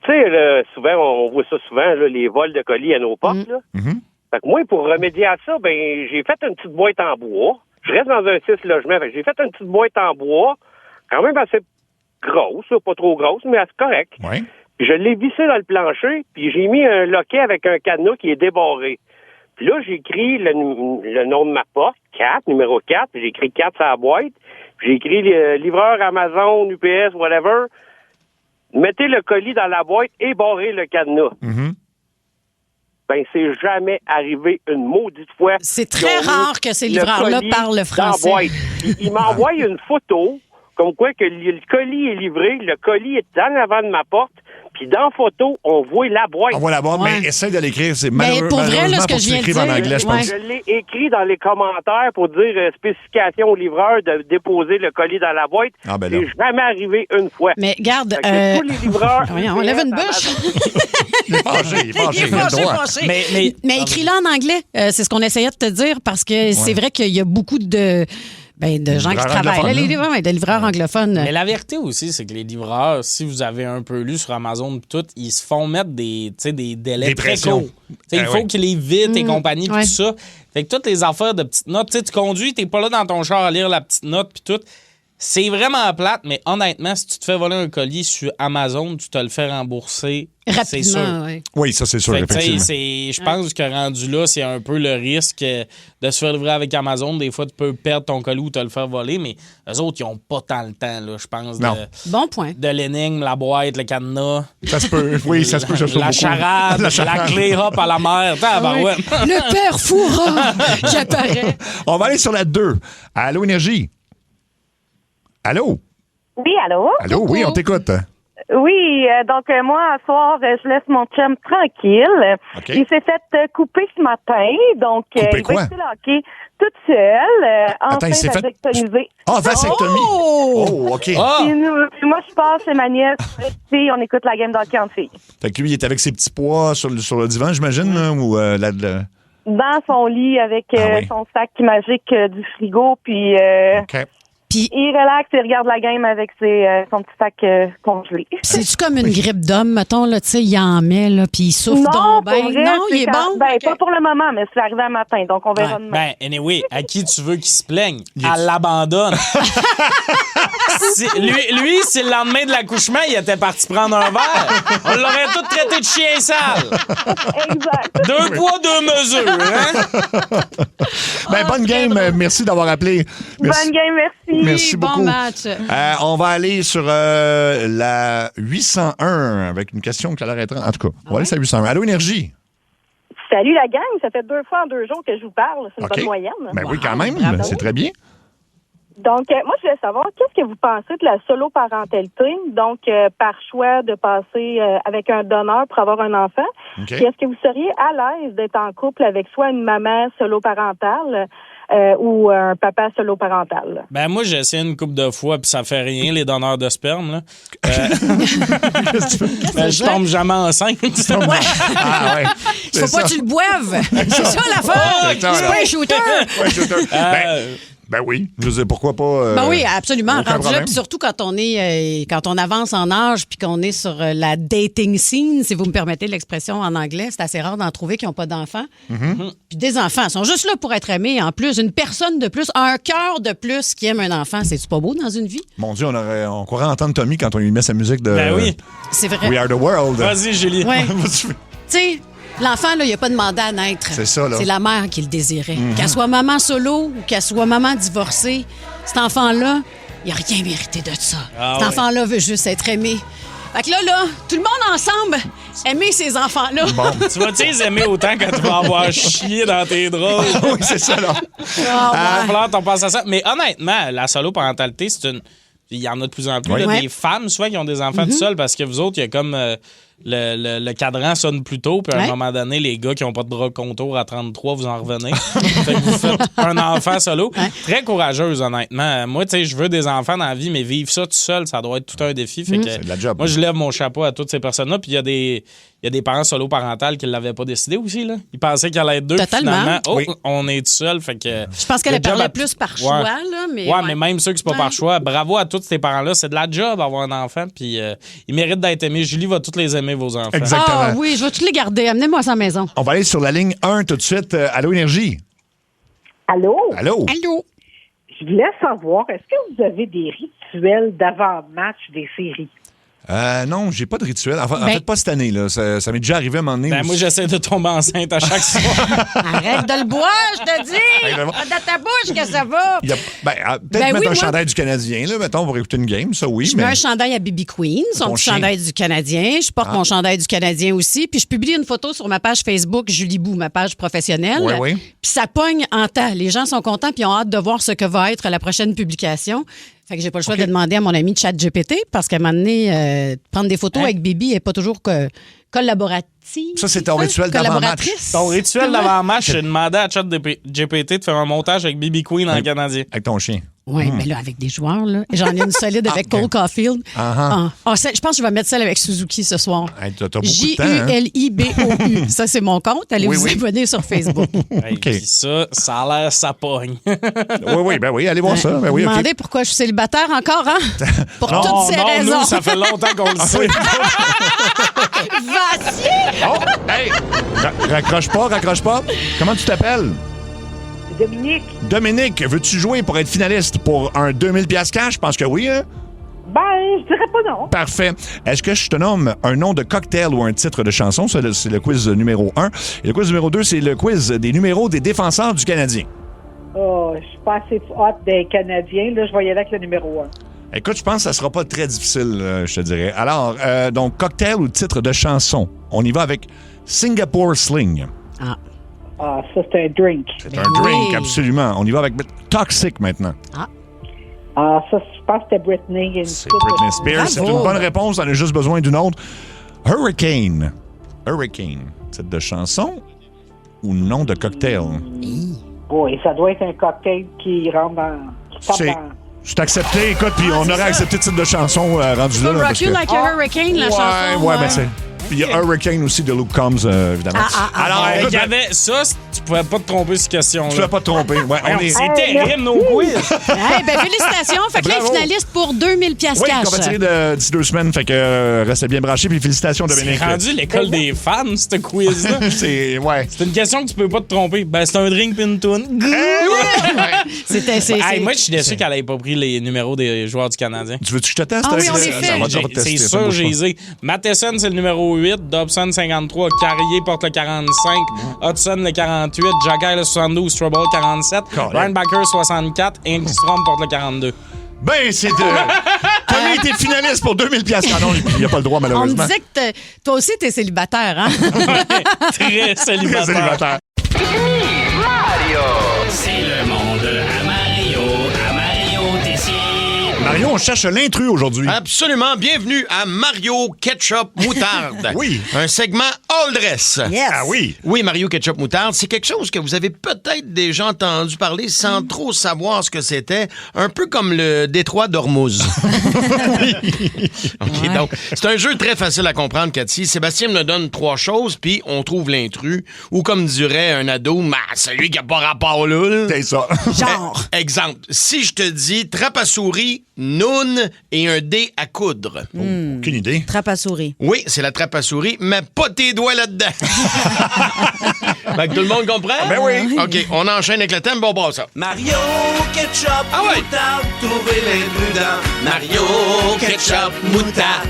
sais, là, souvent, on voit ça souvent, là, les vols de colis à nos portes, là. Fait que moi, pour remédier à ça, ben, j'ai fait une petite boîte en bois. Je reste dans un 6 logements. Fait que j'ai fait une petite boîte en bois, quand même assez grosse, là, pas trop grosse, mais assez correcte. Oui. Puis je l'ai vissé dans le plancher, puis j'ai mis un loquet avec un cadenas qui est débarré. Puis là, j'ai écrit le nom de ma porte, 4, numéro 4, puis j'ai écrit 4 sur la boîte. Puis j'ai écrit livreur Amazon, UPS, whatever. Mettez le colis dans la boîte et barrez le cadenas. Ben, c'est jamais arrivé une maudite fois. C'est très qu'ils ont rare mis que ces le livreurs-là colis parlent le dans la français. boîte. Il m'envoie une photo, comme quoi que le colis est livré, le colis est en avant de ma porte, puis dans la photo, on voit la boîte. On voit la boîte, Ouais. mais essaye de l'écrire. C'est Mais pour vrai, là, ce que je viens de en dire, anglais, je ouais. pense. Je l'ai écrit dans les commentaires pour dire spécification au livreur de déposer le colis dans la boîte. Ah, ben là. C'est jamais arrivé une fois. Mais garde, Fait que tous les livreurs... on lève une bûche. Il est fâché, il est fâché. Il est fâché, fâché. Mais écris-le en anglais. C'est ce qu'on essayait de te dire parce que c'est vrai qu'il y a beaucoup de gens qui Livreurs travaillent. Là, anglophones, de livreurs anglophones. Mais la vérité aussi, c'est que les livreurs, si vous avez un peu lu sur Amazon et tout, ils se font mettre des délais Des très pressions. courts. Il faut qu'ils les vident et compagnie puis Ouais. tout ça. Fait que toutes les affaires de petites notes, tu conduis, t'es pas là dans ton char à lire la petite note puis tout. C'est vraiment plate, mais honnêtement, si tu te fais voler un colis sur Amazon, tu te le fais rembourser. C'est sûr. Rapidement, ouais. Oui, ça, c'est sûr, Fait que, tu sais, effectivement. je pense que rendu là, c'est un peu le risque de se faire livrer avec Amazon. Des fois, tu peux perdre ton colis ou te le faire voler, mais eux autres, ils n'ont pas tant le temps, là, je pense, Non. Bon point. de l'énigme, la boîte, le cadenas. Ça se peut, oui, ça se peut. La charade, la clé hop à la mer. Ouais. Le père Foura qui apparaît. On va aller sur la 2. Allô, Énergie? Allô? Oui, allô? Allô, oui, on t'écoute. Oui, donc moi, ce soir, je laisse mon chum tranquille. OK. Il s'est fait couper ce matin, donc Couper il quoi? va être hockey toute seule, Attends, il s'est fait... vasectomisé. Ah, vasectomie. Oh, OK. Ah! Puis moi, je passe chez ma nièce, puis on écoute la game d'hockey en filles. Fait que lui, il est avec ses petits pois sur le divan, j'imagine, là, ou Dans son lit avec Ah oui. son sac magique du frigo, puis OK. Puis, il relaxe et regarde la game avec son petit sac congelé. c'est-tu comme une grippe d'homme, mettons, là, tu sais, il en met, là, puis il souffle Non, donc ben. pour vrai, Non, il c'est est bon? Ben, OK. pas pour le moment, mais c'est arrivé un matin, donc on verra demain. Ben, anyway, à qui tu veux qu'il se plaigne? Elle l'abandonne. Lui, si le lendemain de l'accouchement, il était parti prendre un verre, on l'aurait tout traité de chien sale. Exact. 2 poids, 2 mesures, hein? Ben, bonne game. Merci d'avoir appelé. Merci. Bonne game, merci. Merci bon beaucoup. match. On va aller sur la 801 avec une question qui a l'air étrange. En tout cas, on va aller sur la 801. Allô, Énergie? Salut la gang, ça fait 2 fois en 2 jours que je vous parle. C'est une OK. bonne moyenne. Ben oui, quand même. bravo. C'est très bien. Donc, moi, je voulais savoir, qu'est-ce que vous pensez de la solo-parentalité? Donc, par choix de passer avec un donneur pour avoir un enfant. OK. Puis, est-ce que vous seriez à l'aise d'être en couple avec soit une maman solo-parentale ou un papa solo parental? Ben moi, j'ai essayé une couple de fois, puis ça fait rien, les donneurs de sperme. Là. Je tombe jamais enceinte. Ah ouais. Faut pas que tu le boives. C'est ça l'affaire. C'est pas un shooter. Ben oui, je sais pourquoi pas. Ben oui, absolument. aucun Rendu là, problème. puis surtout quand on avance en âge puis qu'on est sur la dating scene, si vous me permettez l'expression en anglais, c'est assez rare d'en trouver qui n'ont pas d'enfants. Puis des enfants sont juste là pour être aimés. En plus, une personne de plus, un cœur de plus qui aime un enfant, c'est pas beau dans une vie? Mon Dieu, on croirait entendre Tommy quand on lui met sa musique de Ben oui. C'est vrai. We Are the World. Vas-y, Julie. Ouais. Tu sais, l'enfant, là, il n'a pas demandé à naître. C'est ça, là. C'est la mère qui le désirait. Qu'elle soit maman solo ou qu'elle soit maman divorcée, cet enfant-là, il n'a rien mérité de ça. Cet enfant-là veut juste être aimé. Fait que là, tout le monde ensemble, aimer ces enfants-là. Tu vas-tu les aimer autant quand tu vas avoir chié dans tes draps? Oui, c'est ça, là. Il va falloir t'en penser à ça. Mais honnêtement, la solo-parentalité, c'est une... Il y en a de plus en plus. Oui. Là, des femmes, souvent, qui ont des enfants tout seuls parce que vous autres, il y a comme... Le cadran sonne plus tôt, puis à un moment donné, les gars qui n'ont pas de bras contour à 33, vous en revenez. Fait que vous faites un enfant solo. Très courageuse, honnêtement. Moi, tu sais, je veux des enfants dans la vie, mais vivre ça tout seul, ça doit être tout un défi. Fait que, c'est de la job. moi, je lève mon chapeau à toutes ces personnes-là. Puis il y a des parents solo-parentales qui ne l'avaient pas décidé aussi. Là. Ils pensaient qu'il allait être deux. Totalement. Finalement, on est tout seul. Fait que, Je pense qu'elle a parlé plus par choix. Là, mais mais même ceux qui sont pas par choix, bravo à tous ces parents-là. C'est de la job avoir un enfant. Puis ils méritent d'être aimés. Julie va tous les aimer, vos enfants. Exactement. Ah oui, je vais tous les garder. Amenez-moi ça à la maison. On va aller sur la ligne 1 tout de suite. Allô, Énergie. Allô? Allô? Allô? Je voulais savoir, est-ce que vous avez des rituels d'avant-match des séries? Non, j'ai pas de rituel. En fait, pas cette année. Là. Ça m'est déjà arrivé à un moment donné. Ben, moi, j'essaie de tomber enceinte à chaque soir. Arrête de le boire, je te dis! Dans ta bouche que ça va! Peut-être mettre un chandail du Canadien, là, mettons, pour écouter une game, ça oui. Je mets un chandail à Bibi Queen, son petit chandail du Canadien. Je porte mon chandail du Canadien aussi. Puis je publie une photo sur ma page Facebook, Julie Bou, ma page professionnelle. Oui. Puis ça pogne en temps. Les gens sont contents puis ont hâte de voir ce que va être la prochaine publication. Fait que j'ai pas le choix de demander à mon ami ChatGPT parce qu'à un moment donné, prendre des photos avec Bibi n'est pas toujours collaborative. Ça, c'est ton rituel d'avant-match. Ton rituel d'avant-match, j'ai demandé à ChatGPT de faire un montage avec Bibi Queen en Canadien. Avec ton chien. Oui, mais là, avec des joueurs, là. J'en ai une solide avec Cole Caulfield. Je pense que je vais mettre celle avec Suzuki ce soir. Hey, t'as beaucoup de temps, hein? Julibou. Ça, c'est mon compte. Allez vous abonner sur Facebook. Puis ça a l'air, ça pogne. oui, allez voir ça. Ben oui, Demandez pourquoi je suis célibataire encore, hein? Pour toutes ces raisons. Nous, ça fait longtemps qu'on le sait. Vas-y! Oh, hey! Raccroche pas. Comment tu t'appelles? Dominique. Dominique, veux-tu jouer pour être finaliste pour un 2000$ cash? Je pense que oui, hein? Ben, je dirais pas non. Parfait. Est-ce que je te nomme un nom de cocktail ou un titre de chanson? Ça, c'est le quiz numéro 1. Et le quiz numéro 2, c'est le quiz des numéros des défenseurs du Canadien. Oh, je suis pas assez hot des Canadiens. Là, je vais y aller avec le numéro 1. Écoute, je pense que ça sera pas très difficile, je te dirais. Alors, donc, cocktail ou titre de chanson. On y va avec Singapore Sling. Ah, ça, c'est un drink. C'est un drink, absolument. On y va avec Toxic maintenant. Ça, je pense que c'était Britney. C'est Britney Spears. C'est une bonne réponse. On a juste besoin d'une autre. Hurricane. Titre de chanson ou nom de cocktail? Oui, ça doit être un cocktail qui rentre dans... C'est accepté. Écoute, puis on aurait accepté le titre de chanson rendu là. Rock You Like a Hurricane, la chanson. Ouais, mais c'est... Il y a Hurricane aussi de Luke Combs, évidemment. Alors, il y avait ça, tu pouvais pas te tromper sur cette question-là. Tu pouvais pas te tromper. Ouais, c'est terrible, nos quiz. Félicitations. Fait que là, finaliste pour 2000$ cash. Oui, qu'on va tirer d'ici 2 semaines. Fait que restez bien branchés. Puis félicitations, Dominique. C'est rendu l'école des fans, ce quiz-là. C'est une question que tu peux pas te tromper. Ben, c'est un drink pis une toune. Moi, je suis déçu qu'elle ait pas pris les numéros des joueurs du Canadien. Tu veux que je te teste? Ah oui, on les fait. C'est sûr, j'ai les ai. Matheson, c'est le numéro 8. Dobson, 53. Carrier porte le 45. Hudson, le 48. Jagger, le 72. Trouble, 47. Reinbacher, 64. Et Engstrom porte le 42. Ben, c'est Tommy était finaliste pour 2000$. Ah non, il n'y a pas le droit, malheureusement. On me disait que toi aussi, t'es célibataire, hein? Très célibataire. Mario! C'est le monde à Mario. À Mario Tessier. Mario, on cherche l'intrus aujourd'hui. Absolument. Bienvenue à Mario Ketchup Moutarde. Oui. Un segment all dress. Yes. Ah oui. Oui, Mario Ketchup Moutarde, c'est quelque chose que vous avez peut-être déjà entendu parler sans trop savoir ce que c'était. Un peu comme le détroit d'Ormuz. OK, donc, c'est un jeu très facile à comprendre, Cathy. Sébastien me donne 3 choses, puis on trouve l'intrus. Ou comme dirait un ado, celui qui n'a pas rapport là. C'est ça. Genre. Exemple, si je te dis trappe à souris, noun et un dé à coudre. Aucune idée. Trappe à souris. Oui, c'est la trappe à souris, mais pas tes doigts là-dedans. Fait que tout le monde comprend? Ben oui. OK, on enchaîne avec le thème, bon, bah ça. Mario Ketchup Ah ouais. Moutarde, trouvez l'imprudent. Mario Ketchup Moutarde.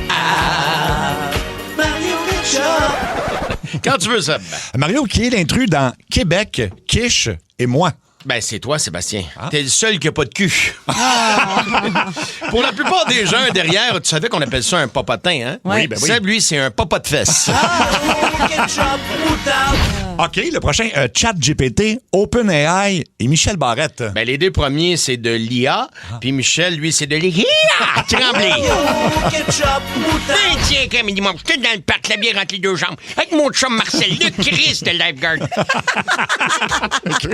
Mario Ketchup. Quand tu veux, ça. Mario, qui est l'intrus dans Québec, Quiche et moi? Ben, c'est toi, Sébastien. T'es le seul qui a pas de cul. Pour la plupart des gens derrière, tu savais qu'on appelle ça un popotin, hein? Oui, ben oui. Seb, lui, c'est un popot de fesses. OK, le prochain, ChatGPT, OpenAI et Michel Barrette. Ben, les 2 premiers, c'est de l'IA, puis Michel, lui, c'est de l'IA. Tremblé. Ben, tiens, comme il dit, moi, je suis dans le parc, la bière entre les 2 jambes, avec mon chum Marcel, le Christ de lifeguard.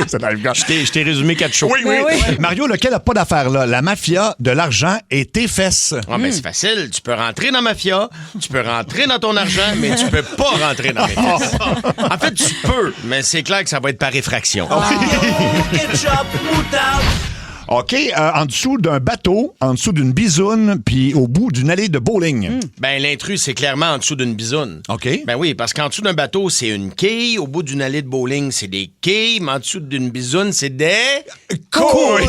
C'est lifeguard. Je t'ai résumé 4 choses. Oui. Mario, lequel n'a pas d'affaires là? La mafia, de l'argent et tes fesses. Ah, ben, c'est facile. Tu peux rentrer dans Mafia, tu peux rentrer dans ton argent, mais tu peux pas rentrer dans mes fesses. En fait, tu peux, mais c'est clair que ça va être par effraction. OK, en dessous d'un bateau, en dessous d'une bisoune, puis au bout d'une allée de bowling. Ben, l'intrus, c'est clairement en dessous d'une bisoune. OK. Ben oui, parce qu'en dessous d'un bateau, c'est une quille. Au bout d'une allée de bowling, c'est des quilles. Mais en dessous d'une bisoune, c'est des... couilles!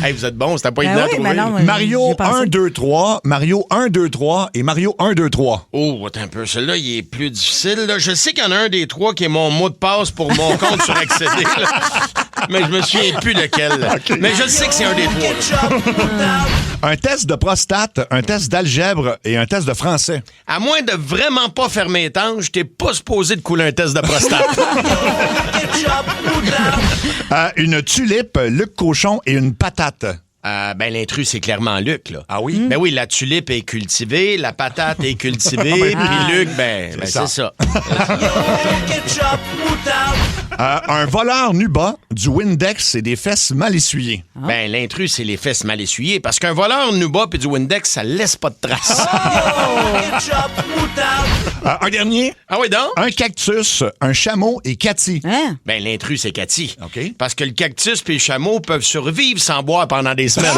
Hey, vous êtes bons, c'était pas Ben évident à oui, trouver. mais non, Mario j'ai pensé. 1, 2, 3, Mario 1, 2, 3 et Mario 1, 2, 3. Oh, attends un peu. Celui-là, il est plus difficile. Là. Je sais qu'il y en a un des 3 qui est mon mot de passe pour mon compte sur Accéder. Mais je me souviens plus lequel. Okay. Mais je sais que c'est un des 3. Un test de prostate, un test d'algèbre et un test de français. À moins de vraiment pas fermer étanche, t'es pas supposé de couler un test de prostate. Une tulipe, Luc Cochon et une patate. Ben, l'intrus, c'est clairement Luc, là. Ah oui? Ben oui, la tulipe est cultivée, la patate est cultivée, puis Luc, c'est ça. Un voleur nu bas, du Windex et des fesses mal essuyées. Ben, l'intrus, c'est les fesses mal essuyées, parce qu'un voleur nu bas puis du Windex, ça laisse pas de traces. Un dernier? Ah oui, donc? Un cactus, un chameau et Cathy. Hein? Ben, l'intrus, c'est Cathy. OK. Parce que le cactus puis le chameau peuvent survivre sans boire pendant des semaines.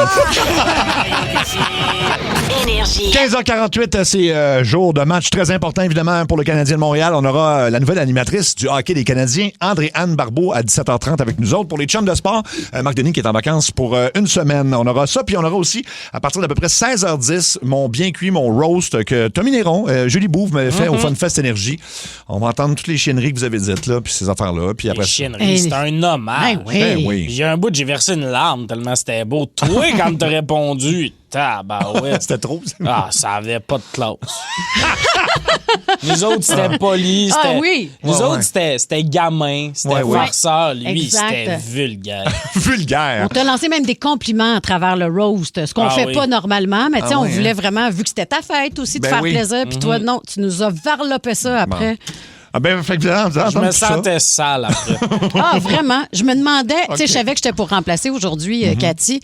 15h48, c'est jour de match très important, évidemment, pour le Canadien de Montréal. On aura la nouvelle animatrice du hockey des Canadiens, André-Anne Barbeau, à 17h30 avec nous autres. Pour les chums de sport, Marc Denis qui est en vacances pour une semaine. On aura ça, puis on aura aussi, à partir d'à peu près 16h10, mon bien cuit, mon roast que Tommy Néron, Julie Bouve m'avait fait au FunFest Énergie. On va entendre toutes les chienneries que vous avez dites, là, puis ces affaires-là. Puis après les chienneries, c'est un hommage. Ben oui. J'ai un bout, j'ai versé une larme tellement c'était beau. Toi, quand t'as répondu, tabarouette. C'était trop. Ah, ça avait pas de classe. Nous autres, c'était poli. Ah oui. Nous autres, c'était gamin. C'était farceur. Lui, exact. c'était vulgaire. Vulgaire. On t'a lancé même des compliments à travers le roast, ce qu'on fait pas normalement, mais on voulait vraiment, vu que c'était ta fête aussi, de faire plaisir, puis toi, non, tu nous as varlopé ça après. Ah ben, fait que je me sentais sale après. Ah, vraiment? Je me demandais, tu sais, je savais que j'étais pour remplacer aujourd'hui Cathy,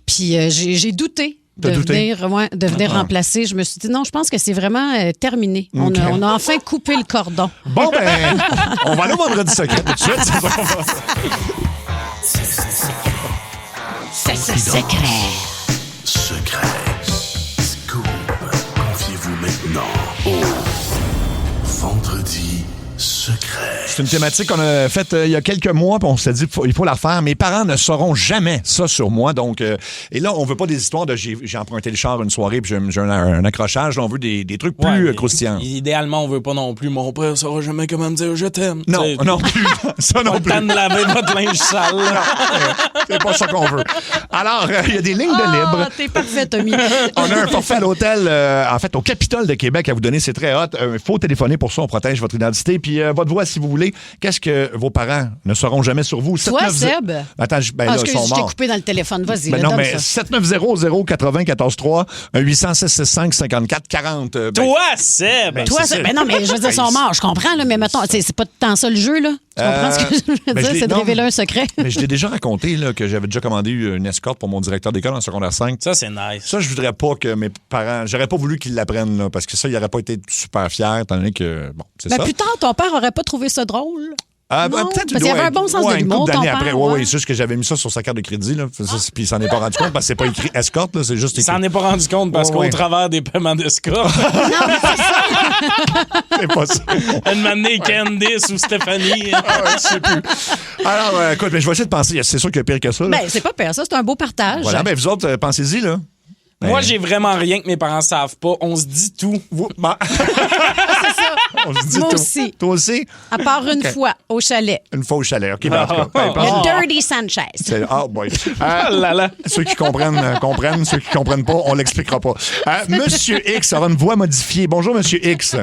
puis j'ai douté. De venir remplacer. Je me suis dit, non, je pense que c'est vraiment terminé. Okay. On a enfin coupé le cordon. Bon, ben, on va aller au vendredi secret tout de suite. C'est secret. Secret. Scoop. Confiez-vous maintenant au vendredi secret. C'est une thématique qu'on a faite il y a quelques mois, puis on s'est dit il faut la faire. Mes parents ne sauront jamais ça sur moi. Donc, et là, on veut pas des histoires de j'ai emprunté le char une soirée puis j'ai un accrochage. Là, on veut des trucs plus croustillants. Idéalement, on veut pas non plus. Mon père saura jamais comment me dire je t'aime. Non, non plus. Ça non plus. Pas le temps de laver votre linge sale. C'est pas ça qu'on veut. Alors, il y a des lignes de libre. T'es parfait, Tommy. On a un forfait à l'hôtel, en fait, au Capitole de Québec à vous donner. C'est très hot. Il faut téléphoner pour ça. On protège votre identité. Puis votre voix si vous voulez. Qu'est-ce que vos parents ne sauront jamais sur vous? Toi, Seb? Attends, là, ils sont je t'ai morts. coupé dans le téléphone. Vas-y, Ben là, non, donne mais ça. 7900-80-14-3, 800-665-54-40. Toi, Seb! Toi, Seb, ben non, mais je veux dire, ils sont morts, je comprends, là, mais mettons, c'est pas tant ça le jeu, là. Tu comprends ce que je veux dire? C'est de révéler un secret. Mais je l'ai déjà raconté, là, que j'avais déjà commandé une escorte pour mon directeur d'école en secondaire 5. Ça, c'est nice. Ça, je voudrais pas que mes parents... J'aurais pas voulu qu'ils l'apprennent, là, parce que ça, ils n'auraient pas été super fiers, étant donné que... Bon, c'est ça. Plus tard, ton père aurait pas trouvé ça drôle. Ah, Non, peut-être parce qu'il y avait un bon sens de l'humour, une couple d'années ton après. père, Oui, ouais. c'est juste que j'avais mis ça sur sa carte de crédit, là. Puis il s'en est pas rendu compte parce que c'est pas écrit escorte, là, c'est juste Il écrit. s'en est pas rendu compte parce qu'au travers des paiements d'escorte. C'est pas ça. Une manée Candice ou Stéphanie. Je sais plus. Alors, écoute, mais je vais essayer de penser. C'est sûr qu'il y a pire que ça. Là. Ben, c'est pas pire, ça, c'est un beau partage. Voilà, ben vous autres, pensez-y, là. Moi, j'ai vraiment rien que mes parents savent pas. On se dit tout. On se dit Moi tout. aussi. Toi aussi? À part une fois, au chalet. Une fois au chalet. OK, ben, en tout cas. Le Dirty Sanchez. Oh boy. Ceux qui comprennent, comprennent. Ceux qui comprennent pas, on l'expliquera pas. Monsieur X aura une voix modifiée. Bonjour, Monsieur X.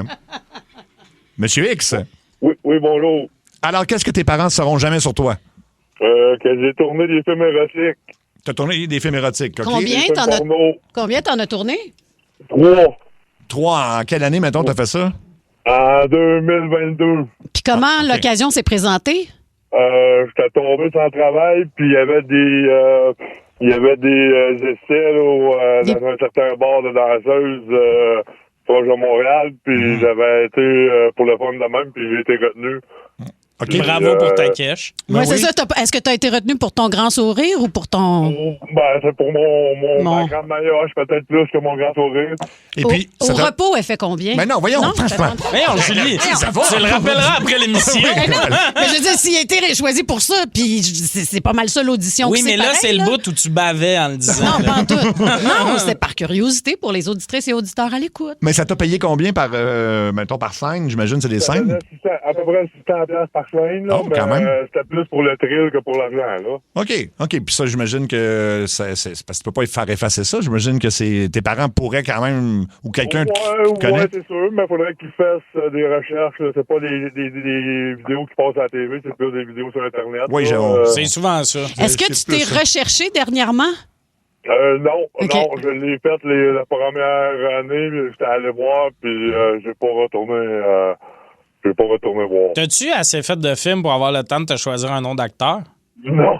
Monsieur X. Oui, bonjour. Alors, qu'est-ce que tes parents ne sauront jamais sur toi? Que j'ai tourné des films érotiques. T'as tourné des films érotiques, OK? Combien t'en as tourné? 3. En quelle année, mettons, t'as fait ça? En 2022. Puis comment l'occasion s'est présentée? J'étais tombé sans travail, puis il y avait des essais là, dans un certain bar de danseuses proche de Montréal, puis j'avais été pour le fun de même, puis j'ai été retenu. Okay. Bravo pour ta cash. Ouais, c'est ça. Est-ce que tu as été retenu pour ton grand sourire ou pour ton... C'est pour ma grande maillotche, peut-être plus que mon grand sourire. Et puis, au repos, elle fait combien? Mais non, voyons. Voyons, Julie, tu le rappelleras après l'émission. Mais je veux dire, s'il a été choisi pour ça, puis c'est pas mal ça l'audition. Oui, mais là, c'est le bout où tu bavais en le disant. Non, pas en tout. Non, c'est par curiosité pour les auditrices et auditeurs à l'écoute. Mais ça t'a payé combien mettons, par scène? J'imagine que c'est des scènes? À peu près 600$ par scène, là, quand même. C'était plus pour le thrill que pour l'argent, là. OK. Puis ça, j'imagine que c'est parce que tu peux pas faire effacer ça. J'imagine que tes parents pourraient quand même, ou quelqu'un qui connaît. Oui, c'est sûr, mais il faudrait qu'ils fassent des recherches. Là. C'est pas des vidéos qui passent à la TV, c'est plus des vidéos sur Internet. Oui, c'est souvent ça. Est-ce que tu t'es recherché dernièrement? Non, je l'ai fait la première année, j'étais allé voir, puis j'ai pas retourné. Je vais pas retourner voir. T'as-tu assez fait de films pour avoir le temps de te choisir un nom d'acteur? Non.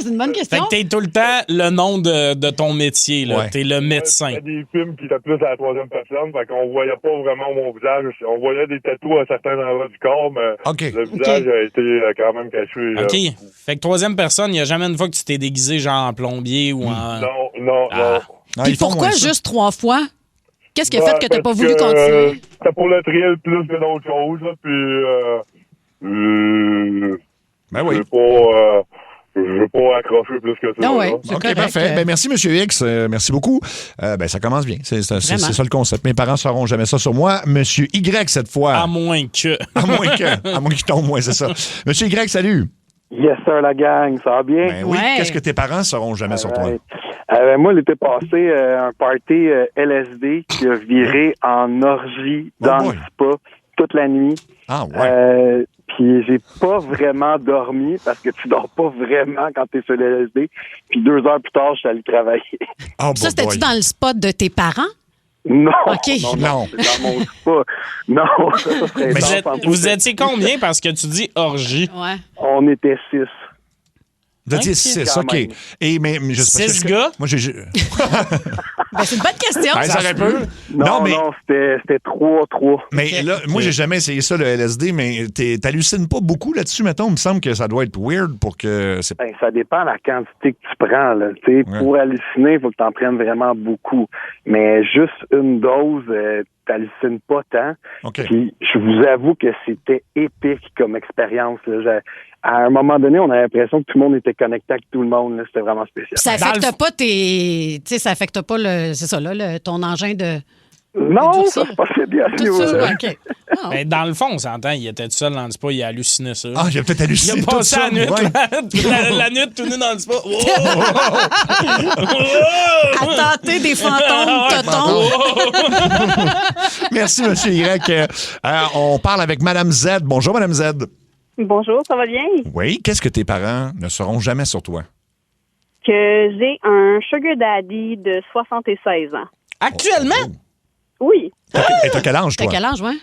C'est une bonne question. Fait que t'es tout le temps le nom de ton métier, là. Ouais. T'es le médecin. Il y a des films qui étaient plus à la troisième personne, fait qu'on voyait pas vraiment mon visage. On voyait des tatous à certains endroits du corps, mais le visage a été quand même caché. OK. Fait que troisième personne, il n'y a jamais une fois que tu t'es déguisé genre en plombier ou en... Non. Puis pourquoi juste 3 fois? Qu'est-ce qui a fait que t'as pas voulu continuer? C'était pour le thrill plus que d'autres choses, là, puis ben oui. Je veux pas accrocher plus que ça. Non, ouais, OK, correct. Parfait. Ben, merci, M. X. Merci beaucoup. Ça commence bien. C'est ça le concept. Mes parents ne sauront jamais ça sur moi. M. Y, cette fois. À moins que. À moins qu'il tombe, moi, c'est ça. M. Y, salut. Yes, sir, la gang. Ça va bien? Ben oui. Qu'est-ce que tes parents ne sauront jamais sur toi? Moi, l'été passé, un party LSD qui a viré en orgie dans le spa toute la nuit. Ah, ouais. Puis j'ai pas vraiment dormi parce que tu dors pas vraiment quand t'es sur le LSD. Puis 2 heures plus tard, je suis allé travailler. Oh, ça, c'était-tu dans le spot de tes parents? Non. OK. Non. C'est dans mon spa. Non, ça serait... Mais vous étiez combien parce que tu dis orgie? Ouais. On était 6. Vous étiez 6, OK. Et, mais je sais pas, 6 gars? Moi, j'ai... C'est une bonne question. Ça aurait pu. Non, c'était 3. Mais là, moi, j'ai jamais essayé ça, le LSD, mais t'hallucines pas beaucoup là-dessus, mettons. Il me semble que ça doit être weird pour que... ça dépend de la quantité que tu prends. Là. Pour halluciner, il faut que tu en prennes vraiment beaucoup. Mais juste une dose, t'hallucines pas tant. Okay. Puis je vous avoue que c'était épique comme expérience. Là. À un moment donné, on a l'impression que tout le monde était connecté avec tout le monde. Là. C'était vraiment spécial. Ça affecte pas ça affecte pas ton engin de... Non, ça se passait bien. OK. Ben, dans le fond, on s'entend, il était tout seul dans le spa, il a halluciné ça. Ah, il a peut-être halluciné. Il a passé tout la nuit, ouais. la nuit tout nu dans le spa. Attends, hanter des fantômes totons. Merci, M. Y. On parle avec Mme Z. Bonjour, Mme Z. Bonjour, ça va bien? Oui, qu'est-ce que tes parents ne sauront jamais sur toi? Que j'ai un sugar daddy de 76 ans. Actuellement? Oui. Et t'as quel âge, toi? T'as quel âge, ouais?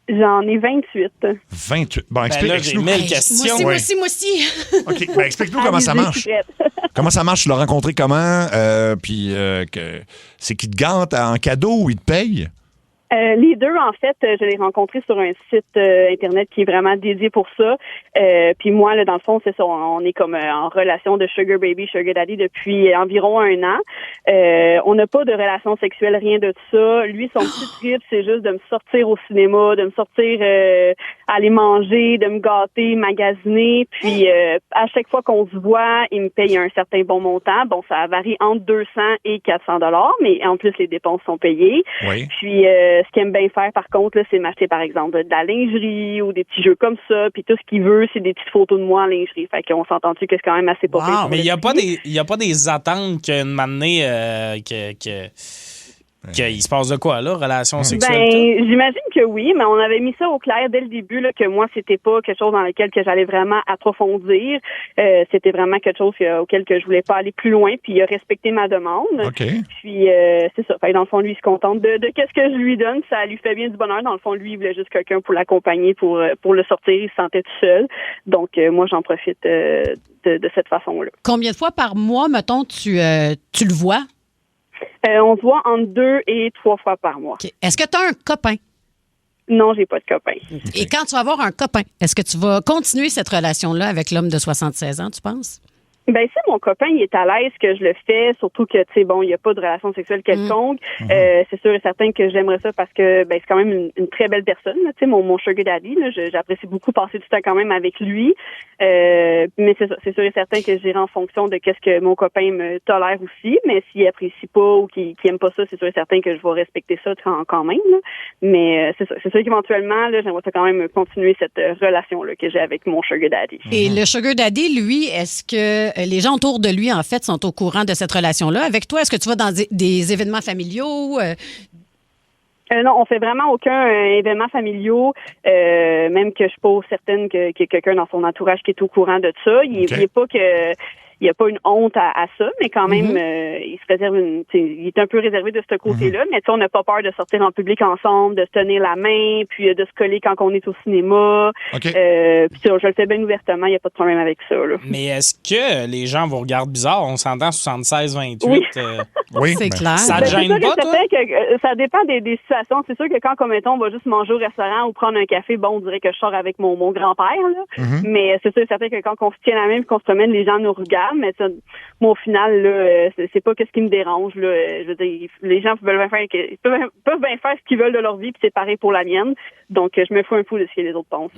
J'en ai 28. 28. Bon, explique-nous. J'ai 1000 questions. Moi aussi. OK, ben explique-nous comment ça marche. Comment ça marche? Tu l'as rencontré comment? Puis c'est qu'il te gante en cadeau ou il te paye? Les deux, en fait, je l'ai rencontré sur un site Internet qui est vraiment dédié pour ça. Puis moi, là, dans le fond, c'est ça, on est comme en relation de sugar baby, sugar daddy depuis environ 1 an. On n'a pas de relation sexuelle, rien de ça. Lui, son petit trip, c'est juste de me sortir au cinéma, de me sortir aller manger, de me gâter, magasiner. Puis à chaque fois qu'on se voit, il me paye un certain bon montant. Bon, ça varie entre 200 et 400 $, mais en plus, les dépenses sont payées. Oui. Puis ce qu'il aime bien faire, par contre, là, c'est m'acheter, par exemple, de la lingerie ou des petits jeux comme ça. Puis tout ce qu'il veut, c'est des petites photos de moi en lingerie. Fait qu'on s'entend-tu que c'est quand même assez populaire. Mais il n'y a pas des attentes qu'une matinée qu'il se passe de quoi, là, relation sexuelle? Ben, j'imagine que oui, mais on avait mis ça au clair dès le début, là, que moi, c'était pas quelque chose dans lequel que j'allais vraiment approfondir. C'était vraiment quelque chose auquel que je voulais pas aller plus loin, puis il a respecté ma demande. OK. Puis, c'est ça. Fait, dans le fond, lui, il se contente de qu'est-ce que je lui donne. Ça lui fait bien du bonheur. Dans le fond, lui, il voulait juste quelqu'un pour l'accompagner, pour le sortir. Il se sentait tout seul. Donc, moi, j'en profite de cette façon-là. Combien de fois par mois, mettons, tu le vois? On se voit entre 2 et 3 fois par mois. Okay. Est-ce que tu as un copain? Non, j'ai pas de copain. Et quand tu vas avoir un copain, est-ce que tu vas continuer cette relation-là avec l'homme de 76 ans, tu penses? Ben si mon copain il est à l'aise que je le fais, surtout que tu sais bon, il n'y a pas de relation sexuelle quelconque, c'est sûr et certain que j'aimerais ça parce que ben c'est quand même une très belle personne, tu sais mon sugar daddy là, j'apprécie beaucoup passer du temps quand même avec lui. Mais c'est sûr et certain que j'irai en fonction de qu'est-ce que mon copain me tolère aussi, mais s'il apprécie pas ou qu'il aime pas ça, c'est sûr et certain que je vais respecter ça quand même là. Mais c'est sûr qu'éventuellement là, j'aimerais ça quand même continuer cette relation là que j'ai avec mon sugar daddy. Et le sugar daddy, lui, est-ce que les gens autour de lui, en fait, sont au courant de cette relation-là avec toi? Est-ce que tu vas dans des événements familiaux? Non, on fait vraiment aucun événement familial, même que je suis pas certaine qu'il y ait quelqu'un dans son entourage qui est au courant de ça. Il est pas que... Il n'y a pas une honte à ça, mais quand même, il se réserve il est un peu réservé de ce côté-là, mais on n'a pas peur de sortir en public ensemble, de se tenir la main, puis de se coller quand on est au cinéma. Puis je le fais bien ouvertement, il n'y a pas de problème avec ça. Là. Mais est-ce que les gens vous regardent bizarre? On s'entend 76-28. Oui, oui c'est clair. Ça te gêne pas, toi? Ça dépend des situations. C'est sûr que quand, mettons, on va juste manger au restaurant ou prendre un café, bon, on dirait que je sors avec mon grand-père, là. Mais c'est sûr et certain que quand on se tient la main et qu'on se promène, les gens nous regardent. Mais ça, moi, au final, là, c'est pas ce qui me dérange. Là. Je veux dire, les gens peuvent bien faire ce qu'ils veulent de leur vie, puis c'est pareil pour la mienne. Donc, je me fous un peu de ce que les autres pensent.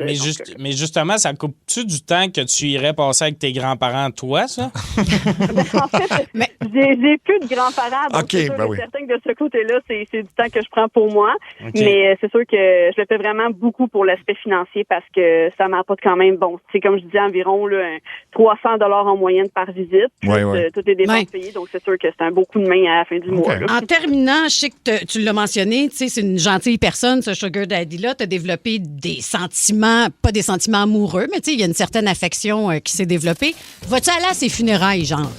Mais justement, ça coupe-tu du temps que tu irais passer avec tes grands-parents, toi, ça? En fait, j'ai plus de grands-parents, donc c'est sûr certain que de ce côté-là, c'est du temps que je prends pour moi. Mais c'est sûr que je le fais vraiment beaucoup pour l'aspect financier parce que ça m'apporte quand même, bon, c'est comme je disais, environ là, 300 $ en moyenne par visite. Tout est dépenses payées, donc c'est sûr que c'est un beau coup de main à la fin du mois. Là. En terminant, je sais que tu l'as mentionné, tu sais, c'est une gentille personne, ce sugar daddy-là. Tu as développé des sentiments, pas des sentiments amoureux, mais tu sais, il y a une certaine affection qui s'est développée. Vas-tu aller à ses funérailles, genre?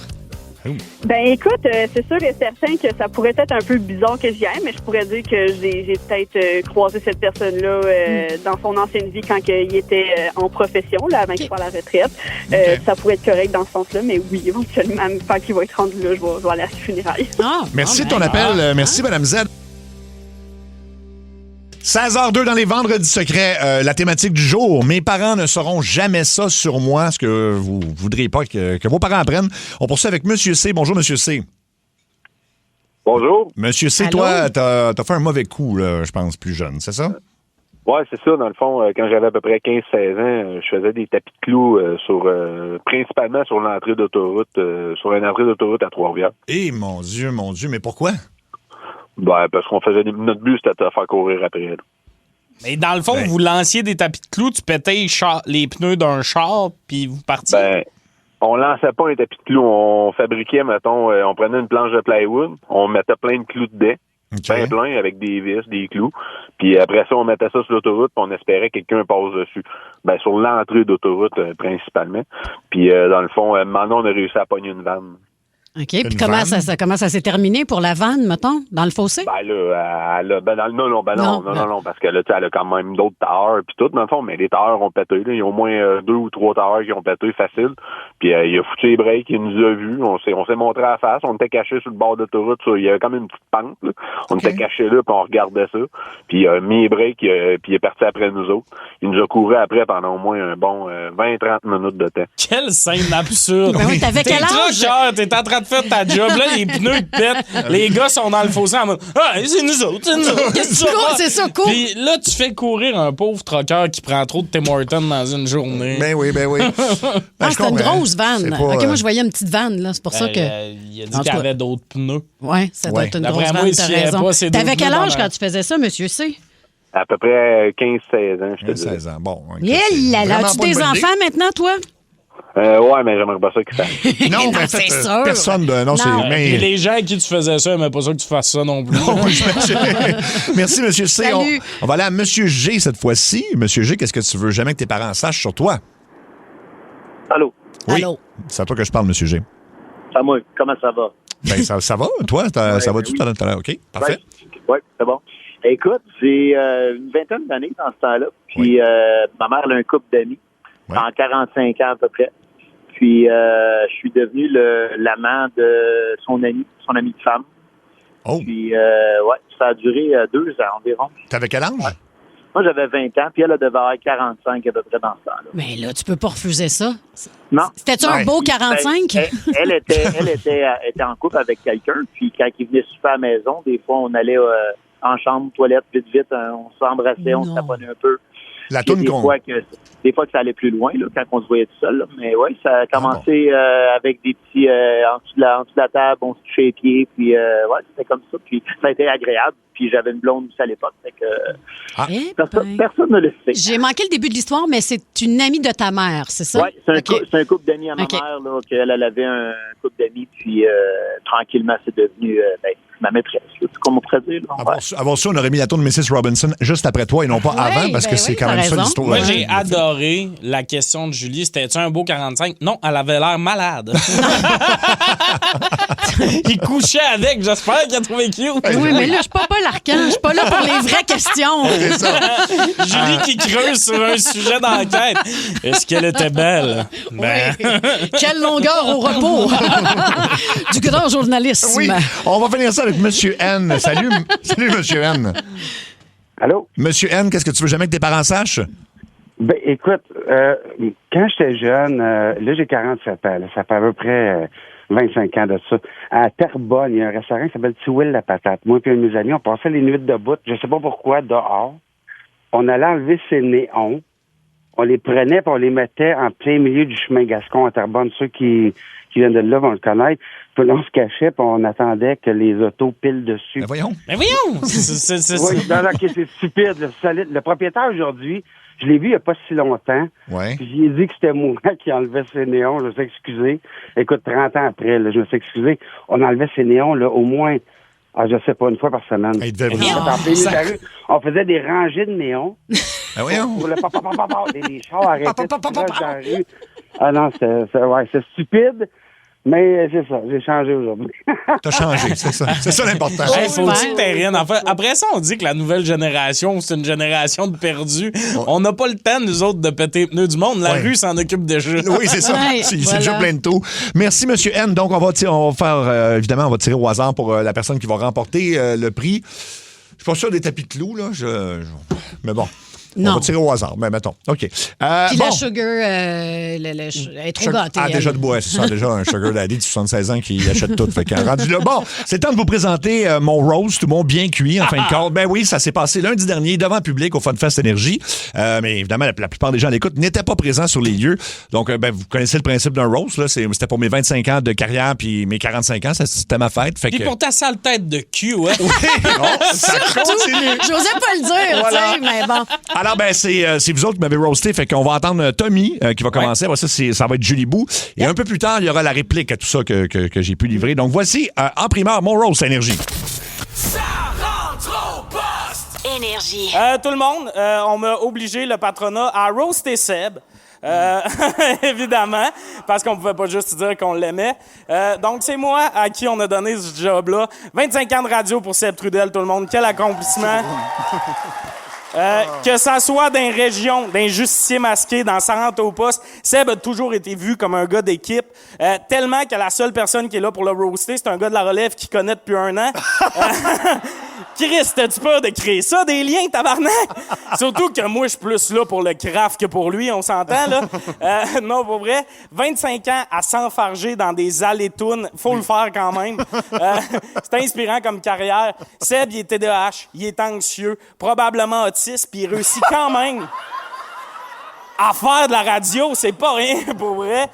Ben écoute, c'est sûr et certain que ça pourrait être un peu bizarre que j'y aille, mais je pourrais dire que j'ai peut-être croisé cette personne-là dans son ancienne vie quand il était en profession, là, avant qu'il soit à la retraite. Ça pourrait être correct dans ce sens-là, mais oui, éventuellement, quand il va être rendu là, je vais aller à ses funérailles. Merci de ton appel. Merci, Mme Z. 16h02 dans les Vendredis secrets, la thématique du jour. Mes parents ne sauront jamais ça sur moi, ce que vous voudriez pas que vos parents apprennent. On poursuit avec Monsieur C. Bonjour, Monsieur C. Bonjour. Monsieur C, toi, t'as fait un mauvais coup, là, je pense, plus jeune, c'est ça? Oui, c'est ça. Dans le fond, quand j'avais à peu près 15-16 ans, je faisais des tapis de clous principalement sur l'entrée d'autoroute, sur une entrée d'autoroute à Trois-Rivières. Eh, mon Dieu, mais pourquoi? Ben, parce qu'on faisait notre but, c'était de te faire courir après. Là. Mais dans le fond, vous lanciez des tapis de clous, tu pétais les pneus d'un char, puis vous partiez? Ben, On lançait pas un tapis de clous. On fabriquait, mettons, on prenait une planche de plywood, on mettait plein de clous dedans. Plein avec des vis, des clous. Puis après ça, on mettait ça sur l'autoroute, puis on espérait que quelqu'un passe dessus. Ben, sur l'entrée d'autoroute, principalement. Puis dans le fond, maintenant, on a réussi à pogner une vanne. OK. Puis comment ça s'est terminé pour la vanne, mettons, dans le fossé? Ben là, non, parce que là, tu sais, elle a quand même d'autres tailleurs puis tout, dans le fond, mais les tailleurs ont pété, là. Il y a au moins 2 ou 3 tailleurs qui ont pété facile. Puis il a foutu les breaks, il nous a vus, on s'est montré à la face, on était cachés sur le bord d'autoroute, il y avait comme une petite pente, là. On était cachés là, puis on regardait ça. Puis il a mis les breaks, puis il est parti après nous autres. Il nous a couru après pendant au moins un bon 20-30 minutes de temps. Quelle scène absurde! Ben oui, t'avais quel âge? T'es en train de faire ta job, là, les pneus ils pètent, les gars sont dans le fossé en mode « Ah, c'est nous autres! Qu'est-ce que tu fais? C'est ça, cool! » Puis là, tu fais courir un pauvre trucker qui prend trop de Tim Hortons dans une journée. Ben oui. C'est une grosse vanne. OK, moi, je voyais une petite vanne, là. C'est pour ça que... il a dit qu'il y avait d'autres pneus. Oui, ça doit être une grosse vanne, t'as raison. T'avais quel âge quand tu faisais ça, monsieur C? À peu près 15-16 ans, je te dis. 16 ans, bon. As-tu des enfants maintenant, toi? Ouais, mais j'aimerais pas ça que ça. Non, mais c'est sûr. Personne de. Non, c'est. Mais... les gens à qui tu faisais ça, mais pas ça que tu fasses ça non plus. Merci, M. C. Salut. On va aller à M. G cette fois-ci. M. G, qu'est-ce que tu veux jamais que tes parents sachent sur toi? Allô? Oui. Allô? C'est à toi que je parle, M. G. C'est à moi. Comment ça va? Ben, ça va. Toi, ça va tout à l'heure? OK, parfait. Oui, c'est bon. Écoute, j'ai une vingtaine d'années dans ce temps-là. Puis ma mère a un couple d'amis. En 45 ans à peu près. Puis, je suis devenu l'amant de son ami de femme. Oh. Puis, ça a duré 2 ans environ. T'avais quel âge? Ouais. Moi, j'avais 20 ans, puis elle devait avoir 45 à peu près dans ce temps-là. Mais là, tu peux pas refuser ça. Non. C'était-tu un beau 45? Elle était en couple avec quelqu'un, puis quand il venait souper à la maison, des fois, on allait en chambre, toilette, vite, on s'embrassait, on se taponnait un peu. La toune des fois que ça allait plus loin, là, quand on se voyait tout seul. Là. Mais oui, ça a commencé avec des petits en dessous de la table, on se touchait les pieds, puis c'était comme ça. Puis ça a été agréable. Puis j'avais une blonde aussi à l'époque. Fait que, personne ne le sait. J'ai manqué le début de l'histoire, mais c'est une amie de ta mère, c'est ça? Oui, c'est un couple d'amis à ma mère, là, qu'elle avait un couple d'amis, puis tranquillement, c'est devenu ma maîtresse. C'est comme on pourrait dire. Avant ça, on aurait mis la tour de Mrs. Robinson juste après toi et non pas avant, parce que c'est quand même ça l'histoire. Moi, j'ai adoré la question de Julie. C'était-tu un beau 45? Non, elle avait l'air malade. Il couchait avec. J'espère qu'il a trouvé cute. Oui, mais là, je suis pas l'archan. Je suis pas là pour les vraies questions. C'est ça. Julie qui creuse sur un sujet d'enquête. Est-ce qu'elle était belle? Ben... Quelle longueur au repos du grand journalisme. Oui, on va finir ça avec M. N. Salut, M. N. Allô? M. N, qu'est-ce que tu veux jamais que tes parents sachent? Ben, écoute, quand j'étais jeune, là, j'ai 47 ans. Là, ça fait à peu près 25 ans de ça. À Terrebonne, il y a un restaurant qui s'appelle Tiwil la Patate. Moi et un de mes amis, on passait les nuits de bout, je sais pas pourquoi, dehors. On allait enlever ces néons. On les prenait et on les mettait en plein milieu du chemin Gascon à Terrebonne. Ceux qui viennent de là vont le connaître. Puis on se cachait et on attendait que les autos pilent dessus. Mais voyons! Oui, c'est stupide. Le propriétaire aujourd'hui, je l'ai vu il n'y a pas si longtemps. Ouais. Puis j'ai dit que c'était moi qui enlevait ces néons. Je me suis excusé. Écoute, 30 ans après, là, je me suis excusé. On enlevait ces néons là, au moins, je sais pas, une fois par semaine. On faisait des rangées de néons. Ben voyons! Les chars arrêtaient dans la rue. Ah non, c'est stupide. Mais c'est ça, j'ai changé aujourd'hui. T'as changé, c'est ça. C'est ça l'important. Hey, faut-tu que t'aies rien à faire? Après ça, on dit que la nouvelle génération, c'est une génération de perdus. Ouais. On n'a pas le temps, nous autres, de péter les pneus du monde. La rue s'en occupe déjà. Oui, c'est ça. C'est déjà plein de tout. Merci, M. N. Donc, on va faire, évidemment, on va tirer au hasard pour la personne qui va remporter le prix. Je suis pas sûr des tapis de clous, là. Mais bon. Non. On va tirer au hasard, mais mettons. OK. Puis la sugar, elle est trop gâtée. Ah, déjà de bois, c'est ça. Déjà un sugar daddy de 76 ans qui achète tout. Fait qu'un rendu là. Bon, c'est le temps de vous présenter mon roast, mon bien cuit, en fin de compte. Ben oui, ça s'est passé lundi dernier devant le public au FunFest Énergie. Mais évidemment, la plupart des gens à l'écoute n'étaient pas présents sur les lieux. Donc, vous connaissez le principe d'un roast. Là. C'était pour mes 25 ans de carrière puis mes 45 ans. C'était ma fête. Fait puis que... pour ta sale tête de cul, ouais. Oui, ça continue. J'osais pas le dire, voilà. Tu sais, mais bon. Alors, ben, c'est vous autres qui m'avez roasté. Fait qu'on va entendre Tommy qui va commencer. Ouais. Ça va être Julie Bou. Et un peu plus tard, il y aura la réplique à tout ça que j'ai pu livrer. Donc, voici, en primeur, mon roast à Énergie. Ça rentre au poste! Énergie. Tout le monde, on m'a obligé, le patronat, à roaster Seb. Évidemment, parce qu'on pouvait pas juste dire qu'on l'aimait. Donc, c'est moi à qui on a donné ce job-là. 25 ans de radio pour Seb Trudel, tout le monde. Quel accomplissement! Que ça soit dans les régions, d'un justicier masqué, dans Ça rentre au poste, Seb a toujours été vu comme un gars d'équipe, tellement que la seule personne qui est là pour le roaster, c'est un gars de la relève qu'il connaît depuis 1 an. Chris, t'as-tu peur de créer ça, des liens, tabarnak? Surtout que moi, je suis plus là pour le craft que pour lui, on s'entend, là. Non, pour vrai, 25 ans à s'enfarger dans des allées-tounes, faut le faire quand même. C'est inspirant comme carrière. Seb, il est TDAH, il est anxieux, probablement autiste, puis il réussit quand même à faire de la radio, c'est pas rien, pour vrai.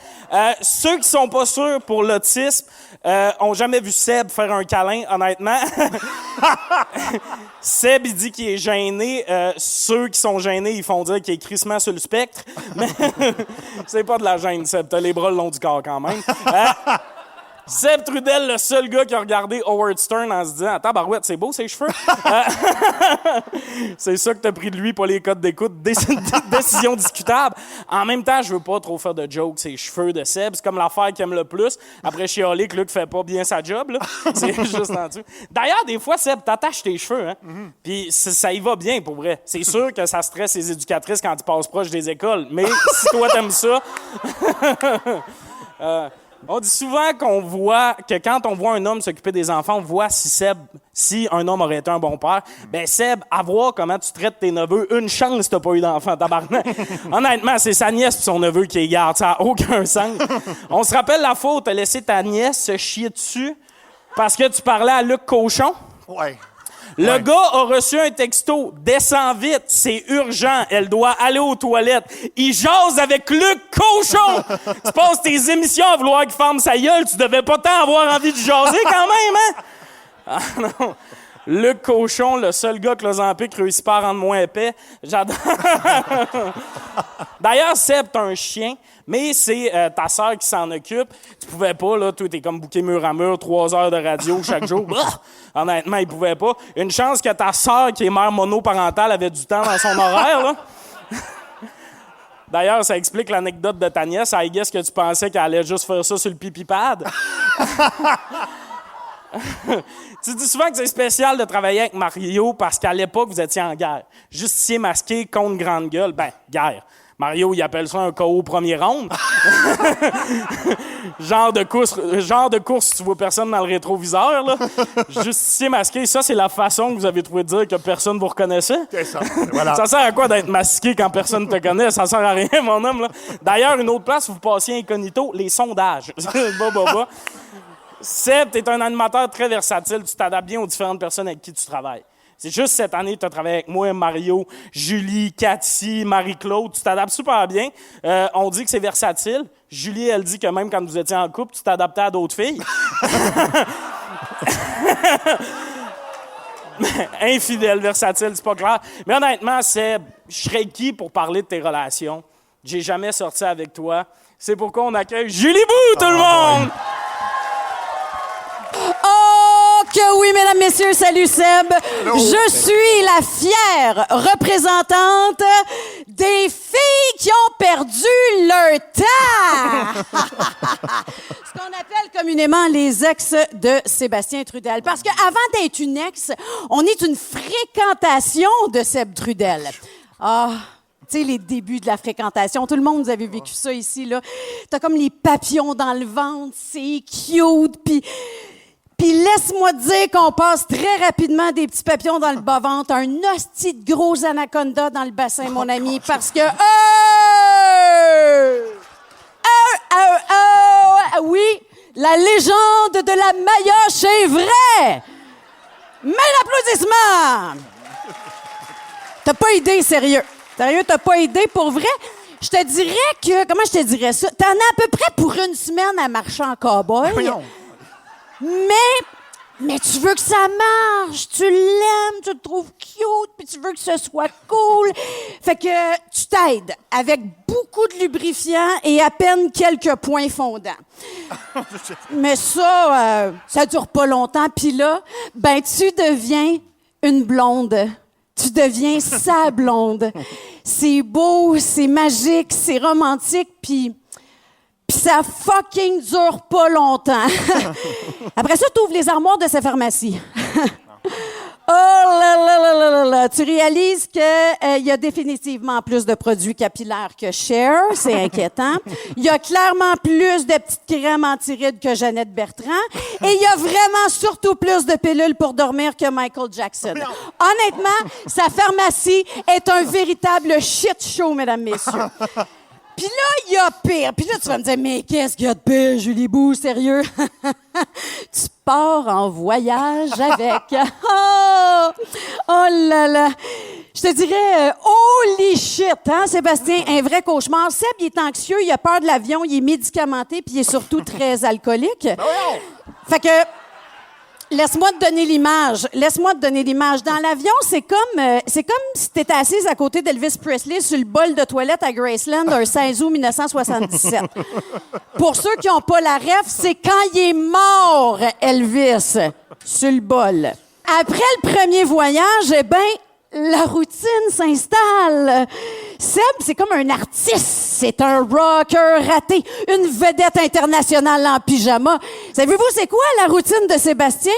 Ceux qui sont pas sûrs pour l'autisme ont jamais vu Seb faire un câlin, honnêtement. Seb, il dit qu'il est gêné. Ceux qui sont gênés, ils font dire qu'il est crissement sur le spectre. Mais c'est pas de la gêne, Seb. T'as les bras le long du corps, quand même. Seb Trudel, le seul gars qui a regardé Howard Stern en se disant « Attends, barouette, c'est beau, ses cheveux? » C'est ça que t'as pris de lui, pas les codes d'écoute. Décision discutable. En même temps, je veux pas trop faire de jokes, ses cheveux de Seb. C'est comme l'affaire qu'il aime le plus. Après chialer que Luc fait pas bien sa job, là. C'est juste en dessous. D'ailleurs, des fois, Seb, t'attaches tes cheveux, hein? Puis ça y va bien, pour vrai. C'est sûr que ça stresse les éducatrices quand ils passent proche des écoles. Mais si toi, t'aimes ça... On dit souvent qu'on voit que quand on voit un homme s'occuper des enfants, on voit si un homme aurait été un bon père. Ben Seb, à voir comment tu traites tes neveux, une chance t'as pas eu d'enfant, tabarnak. Honnêtement, c'est sa nièce pis son neveu qui les garde, ça a aucun sens. On se rappelle la fois où t'as laissé ta nièce se chier dessus parce que tu parlais à Luc Cochon? Ouais. Le gars a reçu un texto. Descends vite, c'est urgent. Elle doit aller aux toilettes. Il jase avec Luc Cochon. Tu passes tes émissions à vouloir qu'il ferme sa gueule. Tu devais pas tant avoir envie de jaser quand même, hein? Ah non. Luc Cochon, le seul gars que l'Ozempic réussit pas à rendre moins épais. J'adore. D'ailleurs, Seb, t'as un chien, mais c'est ta sœur qui s'en occupe. Tu pouvais pas, là, toi, t'es comme bouqué mur à mur, 3 heures de radio chaque jour. Honnêtement, il pouvait pas. Une chance que ta sœur, qui est mère monoparentale, avait du temps dans son horaire, là. D'ailleurs, ça explique l'anecdote de ta nièce. I guess que tu pensais qu'elle allait juste faire ça sur le pipi-pad. Tu dis souvent que c'est spécial de travailler avec Mario parce qu'à l'époque, vous étiez en guerre. Justicier masqué contre grande gueule. Ben, guerre. Mario, il appelle ça un KO premier round. genre de course, tu vois personne dans le rétroviseur, là. Justicier masqué, ça, c'est la façon que vous avez trouvé de dire que personne vous reconnaissait. C'est ça. Voilà. Ça sert à quoi d'être masqué quand personne te connaît? Ça sert à rien, mon homme, là. D'ailleurs, une autre place où vous passiez incognito, les sondages. Seb, t'es un animateur très versatile. Tu t'adaptes bien aux différentes personnes avec qui tu travailles. C'est juste cette année que tu as travaillé avec moi, Mario, Julie, Cathy, Marie-Claude. Tu t'adaptes super bien. On dit que c'est versatile. Julie, elle dit que même quand vous étiez en couple, tu t'adaptais à d'autres filles. Infidèle, versatile, c'est pas clair. Mais honnêtement, Seb, je serais qui pour parler de tes relations? J'ai jamais sorti avec toi. C'est pourquoi on accueille Julie Bou, tout le monde! Oh, que oui, mesdames, messieurs, salut Seb. Je suis la fière représentante des filles qui ont perdu leur temps. Ce qu'on appelle communément les ex de Sébastien Trudel. Parce qu'avant d'être une ex, on est une fréquentation de Seb Trudel. Ah... Tu sais, les débuts de la fréquentation. Tout le monde, vous avez vécu ça ici, là. T'as comme les papillons dans le ventre, c'est cute, puis laisse-moi te dire qu'on passe très rapidement des petits papillons dans le bas-ventre, un hostie de gros anaconda dans le bassin, mon ami, parce que... oui, la légende de la Mayoche est vraie! Mais l'applaudissement! T'as pas idée, sérieux. Sérieux, t'as pas idée pour vrai? Je te dirais que... Comment je te dirais ça? T'en as à peu près pour une semaine à marcher en cow-boy. Mais Mais tu veux que ça marche, tu l'aimes, tu le trouves cute, puis tu veux que ce soit cool. Fait que tu t'aides avec beaucoup de lubrifiant et à peine quelques points fondants. Mais ça dure pas longtemps. Puis là, ben tu deviens une blonde. Tu deviens sa blonde. C'est beau, c'est magique, c'est romantique, puis ça fucking dure pas longtemps. Après ça, tu ouvres les armoires de sa pharmacie. Oh là là là là là là! Tu réalises qu'il y a définitivement plus de produits capillaires que Cher. C'est inquiétant. Il y a clairement plus de petites crèmes anti-rides que Jeannette Bertrand. Et il y a vraiment surtout plus de pilules pour dormir que Michael Jackson. Honnêtement, sa pharmacie est un véritable shit show, mesdames, messieurs. Puis là, il y a pire. Puis là, tu vas me dire, mais qu'est-ce qu'il y a de pire, Julie Bou, sérieux? Tu pars en voyage avec. Oh là là. Je te dirais, holy shit, hein, Sébastien, un vrai cauchemar. Seb, il est anxieux, il a peur de l'avion, il est médicamenté, puis il est surtout très alcoolique. Fait que... Laisse-moi te donner l'image. Dans l'avion, c'est comme si tu étais assise à côté d'Elvis Presley sur le bol de toilette à Graceland un 16 août 1977. Pour ceux qui n'ont pas la ref, c'est quand il est mort, Elvis, sur le bol. Après le premier voyage, eh bien, la routine s'installe. Seb, c'est comme un artiste. C'est un rocker raté. Une vedette internationale en pyjama. Savez-vous c'est quoi la routine de Sébastien?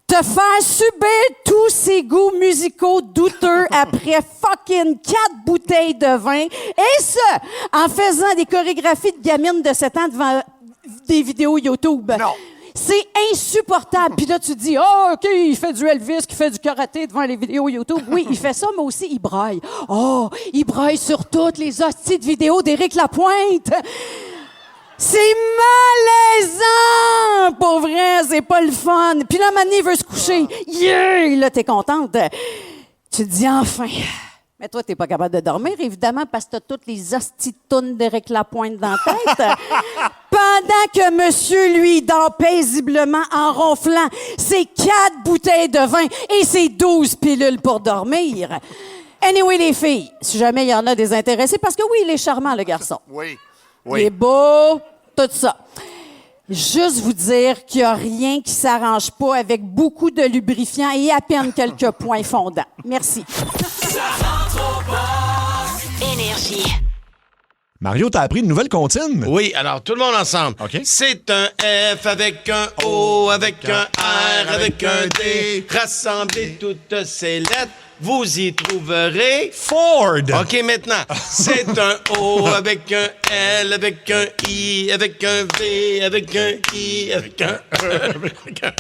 Te faire subir tous ses goûts musicaux douteux après fucking 4 bouteilles de vin. Et ça, en faisant des chorégraphies de gamines de 7 ans devant des vidéos YouTube. Non. C'est insupportable. Puis là, tu te dis, oh, OK, il fait du Elvis, qui fait du karaté devant les vidéos YouTube. Oui, il fait ça, mais aussi, il braille. Oh, il braille sur toutes les hosties de vidéos d'Éric Lapointe. C'est malaisant! Pour vrai, c'est pas le fun. Puis là, maintenant, il veut se coucher. Yeah! Là, t'es contente. Tu te dis, enfin... Mais toi, t'es pas capable de dormir, évidemment, parce que t'as toutes les hosties de tounes d'Éric Lapointe dans la tête. Pendant que monsieur, lui, dort paisiblement en ronflant ses 4 bouteilles de vin et ses 12 pilules pour dormir. Anyway, les filles, si jamais il y en a des intéressés, parce que oui, il est charmant, le garçon. Oui. Il est beau, tout ça. Juste vous dire qu'il n'y a rien qui s'arrange pas avec beaucoup de lubrifiant et à peine quelques points fondants. Merci. Énergie. Mario, t'as appris une nouvelle comptine? Oui, alors tout le monde ensemble. OK. C'est un F avec un O, avec un R, avec un D. Rassemblez toutes ces lettres, vous y trouverez... Ford! OK, maintenant, c'est un O avec un L, avec un I, avec un V, avec un I, avec un E, avec un R.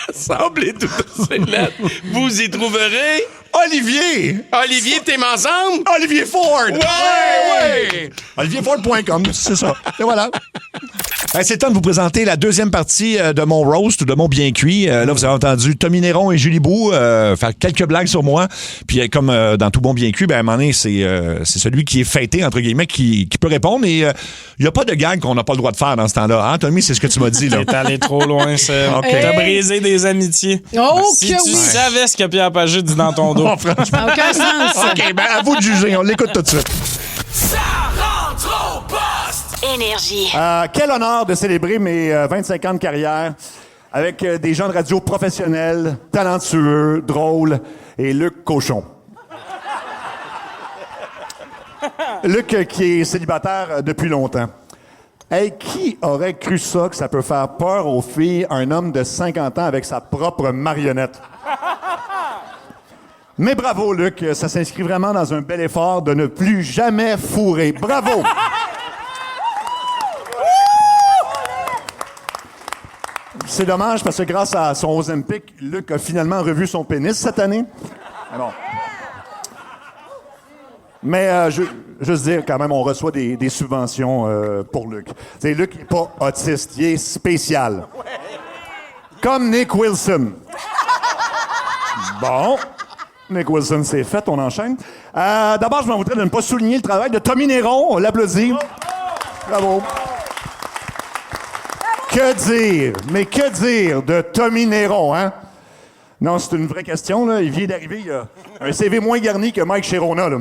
Rassemblez toutes ces lettres, vous y trouverez... Olivier! Olivier, t'es ensemble? Olivier Ford! Ouais! OlivierFord.com, c'est ça. Et voilà. C'est le temps de vous présenter la deuxième partie de mon roast ou de mon bien cuit. Là, vous avez entendu Tommy Néron et Julie Bou faire quelques blagues sur moi. Puis comme dans tout bon bien cuit, ben, à un moment donné, c'est celui qui est fêté, entre guillemets, qui peut répondre. Et il n'y a pas de gag qu'on n'a pas le droit de faire dans ce temps-là. Hein, Tommy, c'est ce que tu m'as dit. Là. T'es allé trop loin, Seb. Okay. T'as brisé des amitiés. Oh, si que tu oui. savais ce que Pierre Pagé dit dans ton dos. Oh, franchement. Aucun sens. OK, ben à vous de juger. On l'écoute tout de suite. Ça rentre au poste! Énergie. Quel honneur de célébrer mes 25 ans de carrière avec des gens de radio professionnels, talentueux, drôles et Luc Cochon. Luc qui est célibataire depuis longtemps. Hey, qui aurait cru ça, que ça peut faire peur aux filles, un homme de 50 ans avec sa propre marionnette? Mais bravo, Luc, ça s'inscrit vraiment dans un bel effort de ne plus jamais fourrer. Bravo! C'est dommage parce que grâce à son Ozempic, Luc a finalement revu son pénis cette année. Mais bon. Mais juste dire, quand même, on reçoit des subventions pour Luc. T'sais, Luc n'est pas autiste, il est spécial. Comme Nick Wilson. Bon. Nick Wilson, c'est fait, on enchaîne. D'abord, je m'en voudrais de ne pas souligner le travail de Tommy Néron. On l'applaudit. Bravo. que dire? Mais que dire de Tommy Néron, hein? Non, c'est une vraie question, là. Il vient d'arriver, il a un CV moins garni que Mike Chirona, là.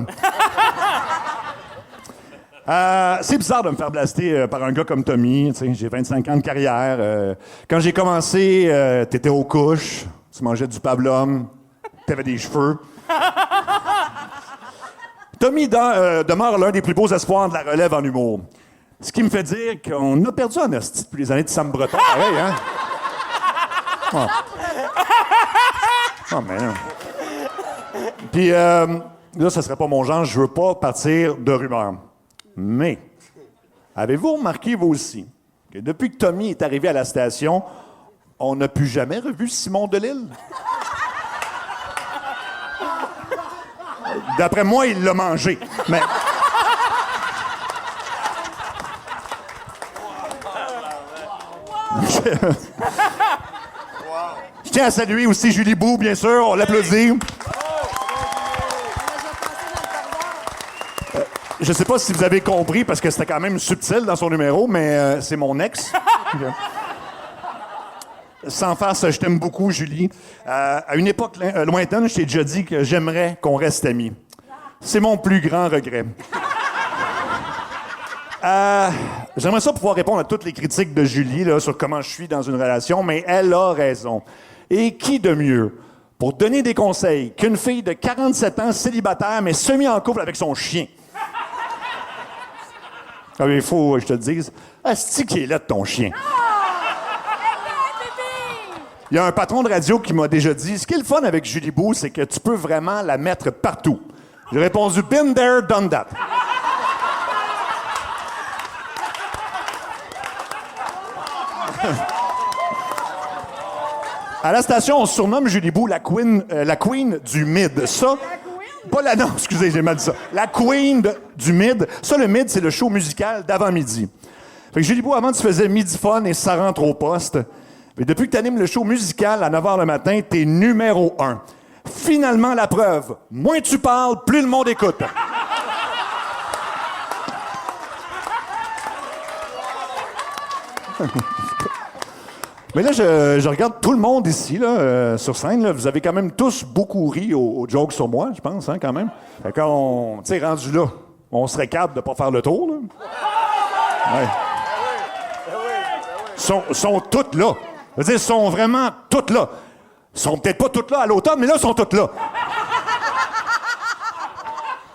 C'est bizarre de me faire blaster par un gars comme Tommy. T'sais, j'ai 25 ans de carrière. Quand j'ai commencé, t'étais aux couches, tu mangeais du pablum, t'avais des cheveux. Tommy demeure l'un des plus beaux espoirs de la relève en humour. Ce qui me fait dire qu'on a perdu en hostie depuis les années de Sam Breton, pareil, hein? Oh, mais non. Puis, là, ça serait pas mon genre, je veux pas partir de rumeurs. Mais, avez-vous remarqué, vous aussi, que depuis que Tommy est arrivé à la station, on n'a plus jamais revu Simon Delille? D'après moi, il l'a mangé. Mais... Je tiens à saluer aussi Julie Bou, bien sûr. On l'applaudit. Je sais pas si vous avez compris, parce que c'était quand même subtil dans son numéro, mais c'est mon ex. Sans farce, je t'aime beaucoup, Julie. À une époque lointaine, je t'ai déjà dit que j'aimerais qu'on reste amis. C'est mon plus grand regret. J'aimerais ça pouvoir répondre à toutes les critiques de Julie là, sur comment je suis dans une relation, mais elle a raison. Et qui de mieux pour donner des conseils qu'une fille de 47 ans célibataire, mais semi en couple avec son chien? Ah, mais il faut que je te le dise. Asti qui est là de ton chien. Il y a un patron de radio qui m'a déjà dit, ce qui est le fun avec Julie Bou, c'est que tu peux vraiment la mettre partout. J'ai répondu, been there, done that. À la station, on surnomme Julie Bou la queen du mid. Ça, pas la non, excusez, j'ai mal dit ça. La queen du mid. Ça, le mid, c'est le show musical d'avant-midi. Fait que Julie Bou, avant, tu faisais Midi Fun et ça rentre au poste. Mais depuis que tu animes le show musical à 9h le matin, t'es numéro 1. Finalement, la preuve. Moins tu parles, plus le monde écoute. Mais là, je regarde tout le monde ici, là, sur scène. Là. Vous avez quand même tous beaucoup ri aux jokes sur moi, je pense, hein, quand même. Fait qu'on, tu sais, rendu là, on serait capable de pas faire le tour, là. Ouais. Sont toutes là. Je veux dire, sont vraiment toutes là. Sont peut-être pas toutes là à l'automne, mais là, sont toutes là.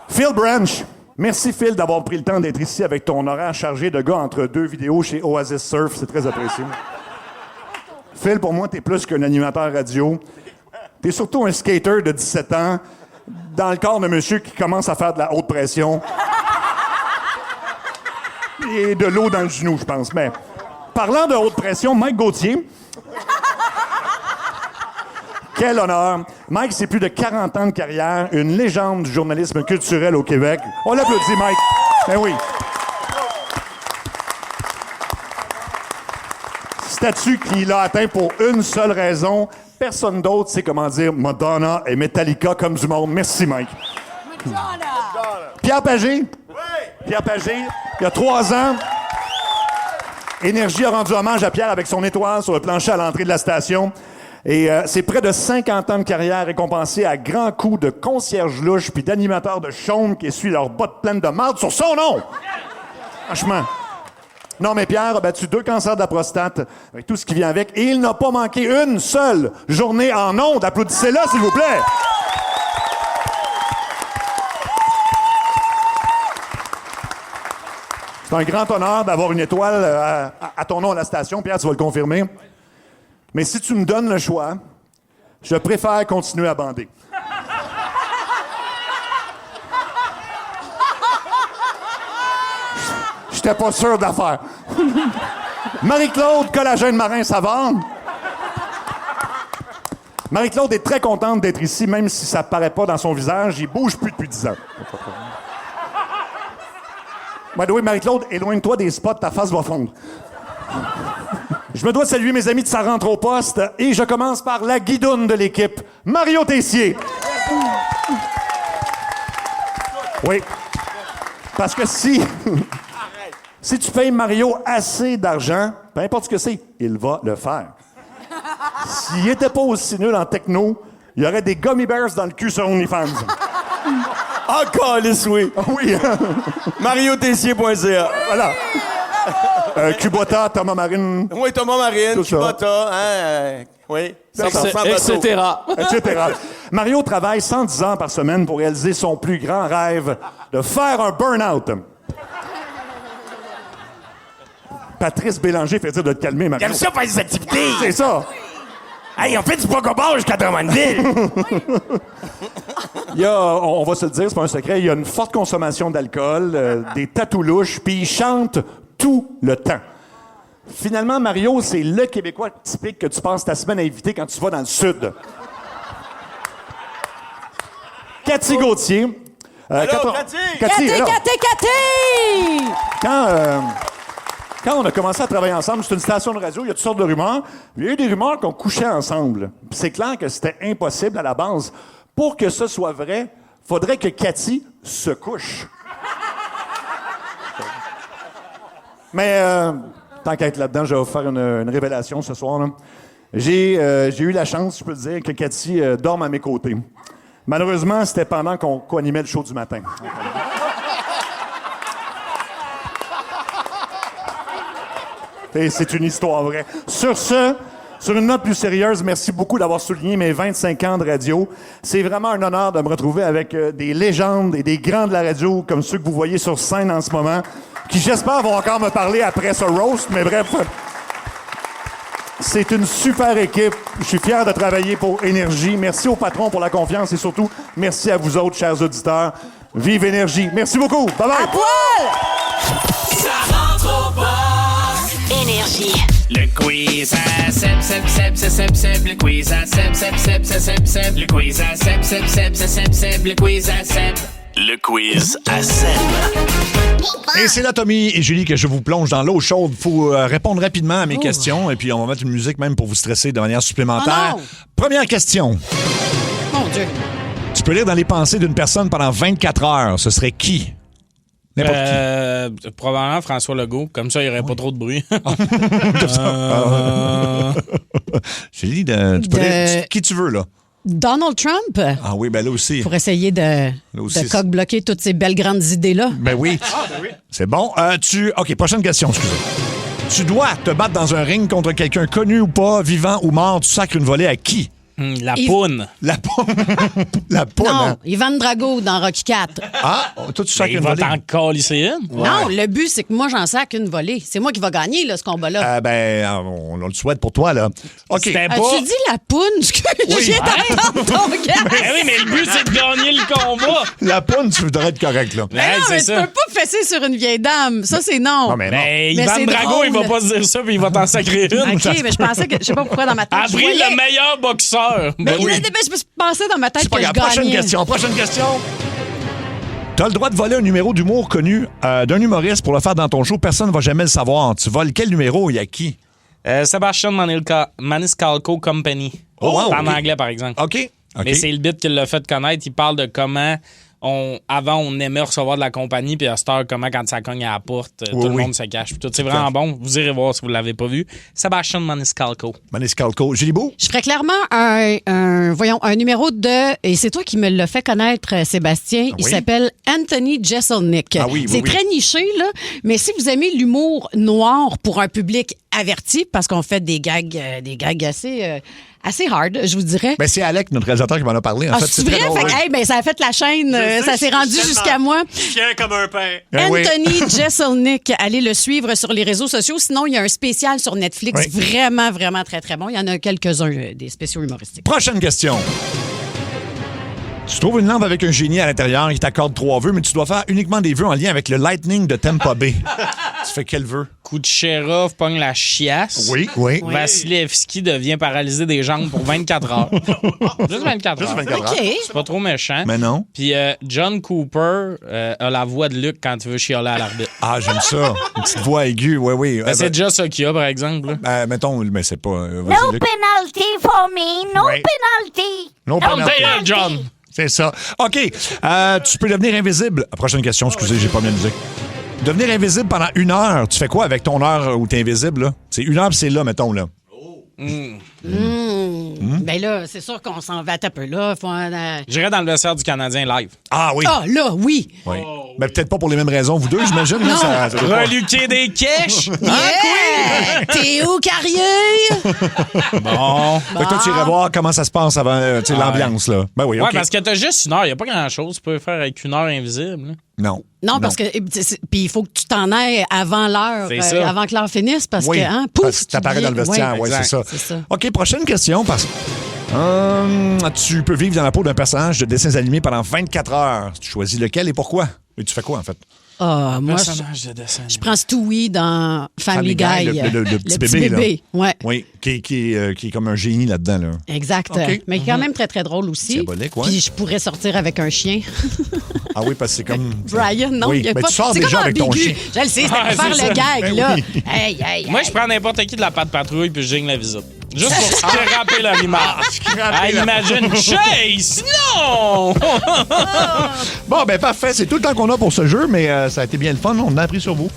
Phil Branch. Merci, Phil, d'avoir pris le temps d'être ici avec ton horaire chargé de gars entre deux vidéos chez Oasis Surf. C'est très apprécié. Phil, pour moi, t'es plus qu'un animateur radio. T'es surtout un skater de 17 ans dans le corps de monsieur qui commence à faire de la haute pression. Et de l'eau dans le genou, je pense. Mais parlant de haute pression, Mike Gauthier. Quel honneur. Mike, c'est plus de 40 ans de carrière, une légende du journalisme culturel au Québec. On l'applaudit, Mike. Ben oui. Statut qu'il a atteint pour une seule raison. Personne d'autre sait comment dire Madonna et Metallica comme du monde. Merci, Mike. Madonna. Pierre Pagé. Oui. Pierre Pagé, il y a 3 ans, Énergie a rendu hommage à Pierre avec son étoile sur le plancher à l'entrée de la station. Et c'est près de 50 ans de carrière récompensé à grands coups de concierge louche puis d'animateurs de chaume qui essuient leurs bottes pleines de marde sur son nom. Franchement. Non, mais Pierre a battu 2 cancers de la prostate avec tout ce qui vient avec et il n'a pas manqué une seule journée en ondes. Applaudissez-le, s'il vous plaît. C'est un grand honneur d'avoir une étoile à ton nom à la station. Pierre, tu vas le confirmer. Mais si tu me donnes le choix, je préfère continuer à bander. J'étais pas sûr de l'affaire. Marie-Claude, collagène marin savant. Marie-Claude est très contente d'être ici, même si ça paraît pas dans son visage. Il bouge plus depuis 10 ans. By the way, Marie-Claude, éloigne-toi des spots, ta face va fondre. Je me dois saluer mes amis de Ça rentre au poste et je commence par la guidoune de l'équipe, Mario Tessier. Oui. Parce que si Si tu payes Mario assez d'argent, peu importe ce que c'est, il va le faire. S'il était pas aussi nul en techno, il y aurait des gummy bears dans le cul sur OnlyFans. Encore les oui. Oui. MarioTessier.ca. Voilà. Kubota, Thomas Marine. Oui, Thomas Marine, tout ça. Kubota, oui. 100% etc. Mario travaille 110 heures par semaine pour réaliser son plus grand rêve, de faire un burn-out. Patrice Bélanger fait dire de te calmer, Mario. J'aime ça faire des activités. C'est ça. Hey, on fait du pokéball jusqu'à Drummondville. Il y a, on va se le dire, c'est pas un secret, il y a une forte consommation d'alcool, des tatous louches, puis il chante tout le temps. Finalement, Mario, c'est le Québécois typique que tu passes ta semaine à éviter quand tu vas dans le Sud. Cathy Gauthier. Cathy! Quand on a commencé à travailler ensemble, c'est une station de radio, il y a toutes sortes de rumeurs. Il y a eu des rumeurs qu'on couchait ensemble. Puis c'est clair que c'était impossible à la base. Pour que ce soit vrai, faudrait que Cathy se couche. Mais tant qu'à être là-dedans, je vais vous faire une révélation ce soir. Là. J'ai eu la chance, je peux le dire, que Cathy dorme à mes côtés. Malheureusement, c'était pendant qu'on co-animait le show du matin. Et c'est une histoire vraie. Sur ce, sur une note plus sérieuse, merci beaucoup d'avoir souligné mes 25 ans de radio. C'est vraiment un honneur de me retrouver avec des légendes et des grands de la radio, comme ceux que vous voyez sur scène en ce moment, qui, j'espère, vont encore me parler après ce roast, mais bref... C'est une super équipe. Je suis fier de travailler pour Énergie. Merci au patron pour la confiance et surtout, merci à vous autres, chers auditeurs. Vive Énergie. Merci beaucoup. Bye-bye. À poil! Ça rentre au poste. Énergie. Le quiz à Seb, le quiz à Seb, le quiz à Seb, le quiz à Seb. Le quiz à Seb. Et c'est là, Tommy et Julie, que je vous plonge dans l'eau chaude. Faut répondre rapidement à mes questions et puis on va mettre une musique même pour vous stresser de manière supplémentaire. Oh non! Première question. Mon Dieu. Tu peux lire dans les pensées d'une personne pendant 24 heures. Ce serait qui? N'importe qui. Probablement François Legault. Comme ça, il n'y aurait pas trop de bruit. Julie, tu peux lire qui tu veux, là. Donald Trump. Ah oui, ben là aussi. Pour essayer de coq-bloquer toutes ces belles grandes idées-là. Ben oui. C'est bon. OK, prochaine question, excusez. Tu dois te battre dans un ring contre quelqu'un connu ou pas, vivant ou mort. Tu sacres une volée à qui? La poune. La poune. La poune. Non, hein? Ivan Drago dans Rocky 4. Ah, toi, tu sacres une volée. Il va t'en calisser une? Ouais. Non, le but, c'est que moi, j'en sacre une volée. C'est moi qui va gagner, là, ce combat-là. On le souhaite pour toi, là. OK. As-tu dit la poune? Oui. J'ai d'entendre ton gars. Oui, mais le but, c'est de gagner le combat. La poune, tu voudrais être correct, là. Mais non, mais tu peux pas fesser sur une vieille dame. Ça, c'est non. Non, mais non. Mais Ivan Drago, il va pas se dire ça, puis il va t'en sacrer une. OK, mais je pensais que... Je sais pas pourquoi dans ma tête, Abri, le meilleur boxeur. Mais je pensais dans ma tête que je gagnais. Prochaine question. Tu as le droit de voler un numéro d'humour connu d'un humoriste pour le faire dans ton show. Personne ne va jamais le savoir. Tu voles quel numéro? Il y a qui? Sébastien Maniscalco Company. Oh, wow, en anglais, par exemple. OK. Mais c'est le bit qui l'a fait connaître. Il parle de comment... Avant, on aimait recevoir de la compagnie, puis à cette heure, comment quand ça cogne à la porte, tout le monde se cache. Puis tout, c'est vraiment bon. Vous irez voir si vous ne l'avez pas vu. Sébastien Maniscalco. Julie Beau? Je ferais clairement un numéro de... Et c'est toi qui me l'as fait connaître, Sébastien. Il s'appelle Anthony Jeselnik. C'est très niché, là. Mais si vous aimez l'humour noir pour un public averti, parce qu'on fait des gags assez hard, je vous dirais. Ben, c'est Alec, notre réalisateur, qui m'en a parlé. En fait, c'est vrai? Ça a fait la chaîne, ça s'est rendu jusqu'à moi. Chien comme un pain. Anthony Jeselnik, allez le suivre sur les réseaux sociaux. Sinon, il y a un spécial sur Netflix, vraiment, vraiment très, très bon. Il y en a quelques-uns, des spéciaux humoristiques. Prochaine question. Tu trouves une lampe avec un génie à l'intérieur qui t'accorde 3 vœux, mais tu dois faire uniquement des vœux en lien avec le Lightning de Tampa Bay. Tu fais quel vœu? Kucherov pogne la chiasse. Oui. Vasilevski devient paralysé des jambes pour 24 heures. Juste 24 heures. Okay. C'est pas trop méchant. Mais non. Puis John Cooper a la voix de Luc quand tu veux chialer à l'arbitre. Ah, j'aime ça. Une petite voix aiguë, oui. C'est déjà ça qu'il y a, par exemple. Mettons, mais c'est pas... No penalty for me. No penalty. No penalty. John. C'est ça. OK. Tu peux devenir invisible. Prochaine question. Excusez, j'ai pas mis la musique. Devenir invisible pendant 1 heure, tu fais quoi avec ton heure où t'es invisible, là? C'est 1 heure, puis c'est là, mettons, là. Ben là, c'est sûr qu'on s'en va taper là. J'irais dans le vestiaire du Canadien live. Ah oui. Ah là, oui. Oui. Mais peut-être pas pour les mêmes raisons, vous deux, j'imagine. Non. Reluquer des quiches. Yeah! Théo Carrier. Bon. Fait que toi, tu irais voir comment ça se passe avant l'ambiance, là. Ben oui, OK. Ouais, parce que t'as juste 1 heure. Il n'y a pas grand-chose que tu peux faire avec 1 heure invisible. Là. Non. Non, parce que puis il faut que tu t'en ailles avant l'heure, avant que l'heure finisse, parce que hein, pouf, t'apparais dans le vestiaire, oui, c'est ça. OK, prochaine question, parce que tu peux vivre dans la peau d'un personnage de dessins animés pendant 24 heures. Tu choisis lequel et pourquoi? Et tu fais quoi, en fait? Ah, moi, je prends Stewie dans Family Guy. Le petit bébé. Là. Ouais. Oui, qui est comme un génie là-dedans. Là. Exact. Okay. Mais quand même très, très drôle aussi. Diabolique, ouais. Puis je pourrais sortir avec un chien. Ah oui, parce que c'est comme... Brian, non, oui, il y a mais pas... tu sors c'est déjà comme avec ton chien. Je le sais, c'est pour faire le gag, là. Oui. Hey. Moi, je prends n'importe qui de la patte patrouille puis je gigne la visite. Juste pour scraper leur image. Imagine Chase! Non! Bon, ben parfait. C'est tout le temps qu'on a pour ce jeu, mais ça a été bien le fun. On a appris sur vous.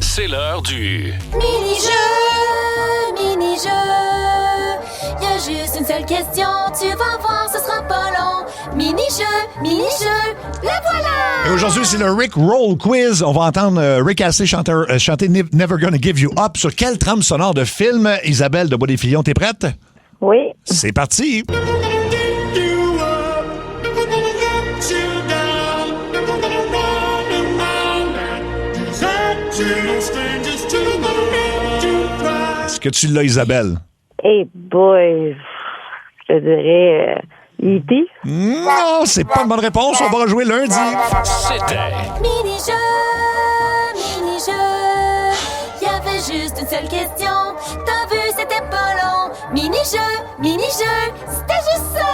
C'est l'heure du... Mini-jeu. Y a juste une seule question, tu vas voir, ce sera pas long. Mini-jeu, la voilà! Et aujourd'hui, c'est le Rick Roll Quiz. On va entendre Rick Astley chanter Never Gonna Give You Up. Sur quelle trame sonore de film? Isabelle de Bois-des-Filions, t'es prête? Oui. C'est parti! Est-ce que tu l'as, Isabelle? Hey boy, je te dirais E.T. Non, c'est pas une bonne réponse. On va rejouer lundi. C'était... Mini-jeu, y avait juste une seule question. T'as vu, c'était pas long. Mini-jeu, c'était juste ça.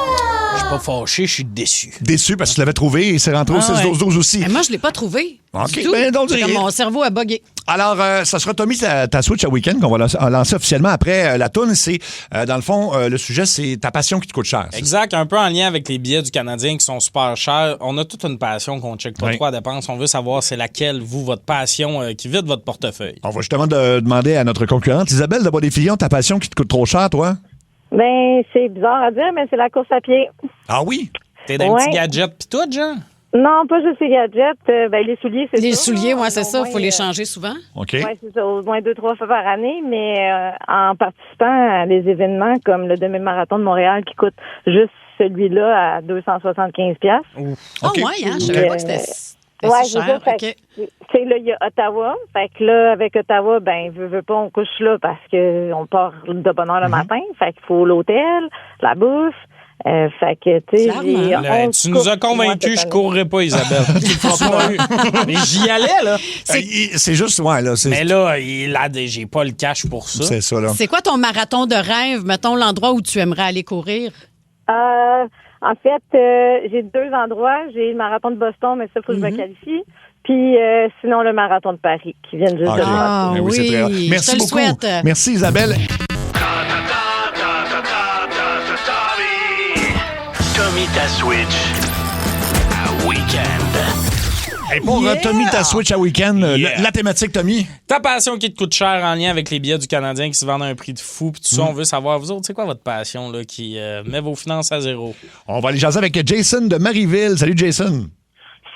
Je suis pas fâché, je suis déçu. Déçu parce que tu l'avais trouvé et c'est rentré au 6-12-12 aussi. Mais moi, je l'ai pas trouvé. OK, ben donc mon cerveau a bugué. Alors, ça sera Tommy, ta Switch à week-end qu'on va lancer officiellement après la toune. C'est, dans le fond, le sujet, c'est ta passion qui te coûte cher. Exact, un peu en lien avec les billets du Canadien qui sont super chers. On a toute une passion qu'on ne check pas trop à dépense. On veut savoir c'est laquelle, vous, votre passion qui vide votre portefeuille. On va justement demander à notre concurrente, Isabelle de Bois-des-Filions, ta passion qui te coûte trop cher, toi? Ben, c'est bizarre à dire, mais c'est la course à pied. Ah oui? T'es dans un petit gadget pis tout, genre? Non, pas juste les gadgets. Ben, les souliers, c'est ça. Les souliers, oui, c'est ça. Il faut les changer souvent. OK. Oui, c'est ça. Au moins 2-3 fois par année. Mais en participant à des événements comme le demi-marathon de Montréal qui coûte juste celui-là à 275$. Oh, okay. Ouais, hein? Je savais pas que c'était si cher. Okay. Tu sais, là, il y a Ottawa. Fait que là, avec Ottawa, ben, veut pas, on couche là parce qu'on part de bonne heure le matin. Fait qu'il faut l'hôtel, la bouffe. Fait que, tu sais, tu nous as convaincus, je courrais pas, Isabelle. Mais j'y allais, là. C'est juste, ouais, là. Mais là, j'ai pas le cash pour ça. C'est ça, là. C'est quoi ton marathon de rêve? Mettons l'endroit où tu aimerais aller courir. En fait, j'ai 2 endroits. J'ai le marathon de Boston, mais ça, il faut que je me qualifie. Puis sinon, le marathon de Paris qui vient juste de Ah oui, c'est très rare. Merci beaucoup. Souhaite. Merci, Isabelle. Tommy ta Switch à week-end. Et pour Tommy ta Switch à week-end, la thématique, Tommy? Ta passion qui te coûte cher en lien avec les billets du Canadien qui se vendent à un prix de fou. Puis tout ça, on veut savoir, vous autres, c'est quoi votre passion là, qui met vos finances à zéro? On va aller jaser avec Jason de Marieville. Salut, Jason.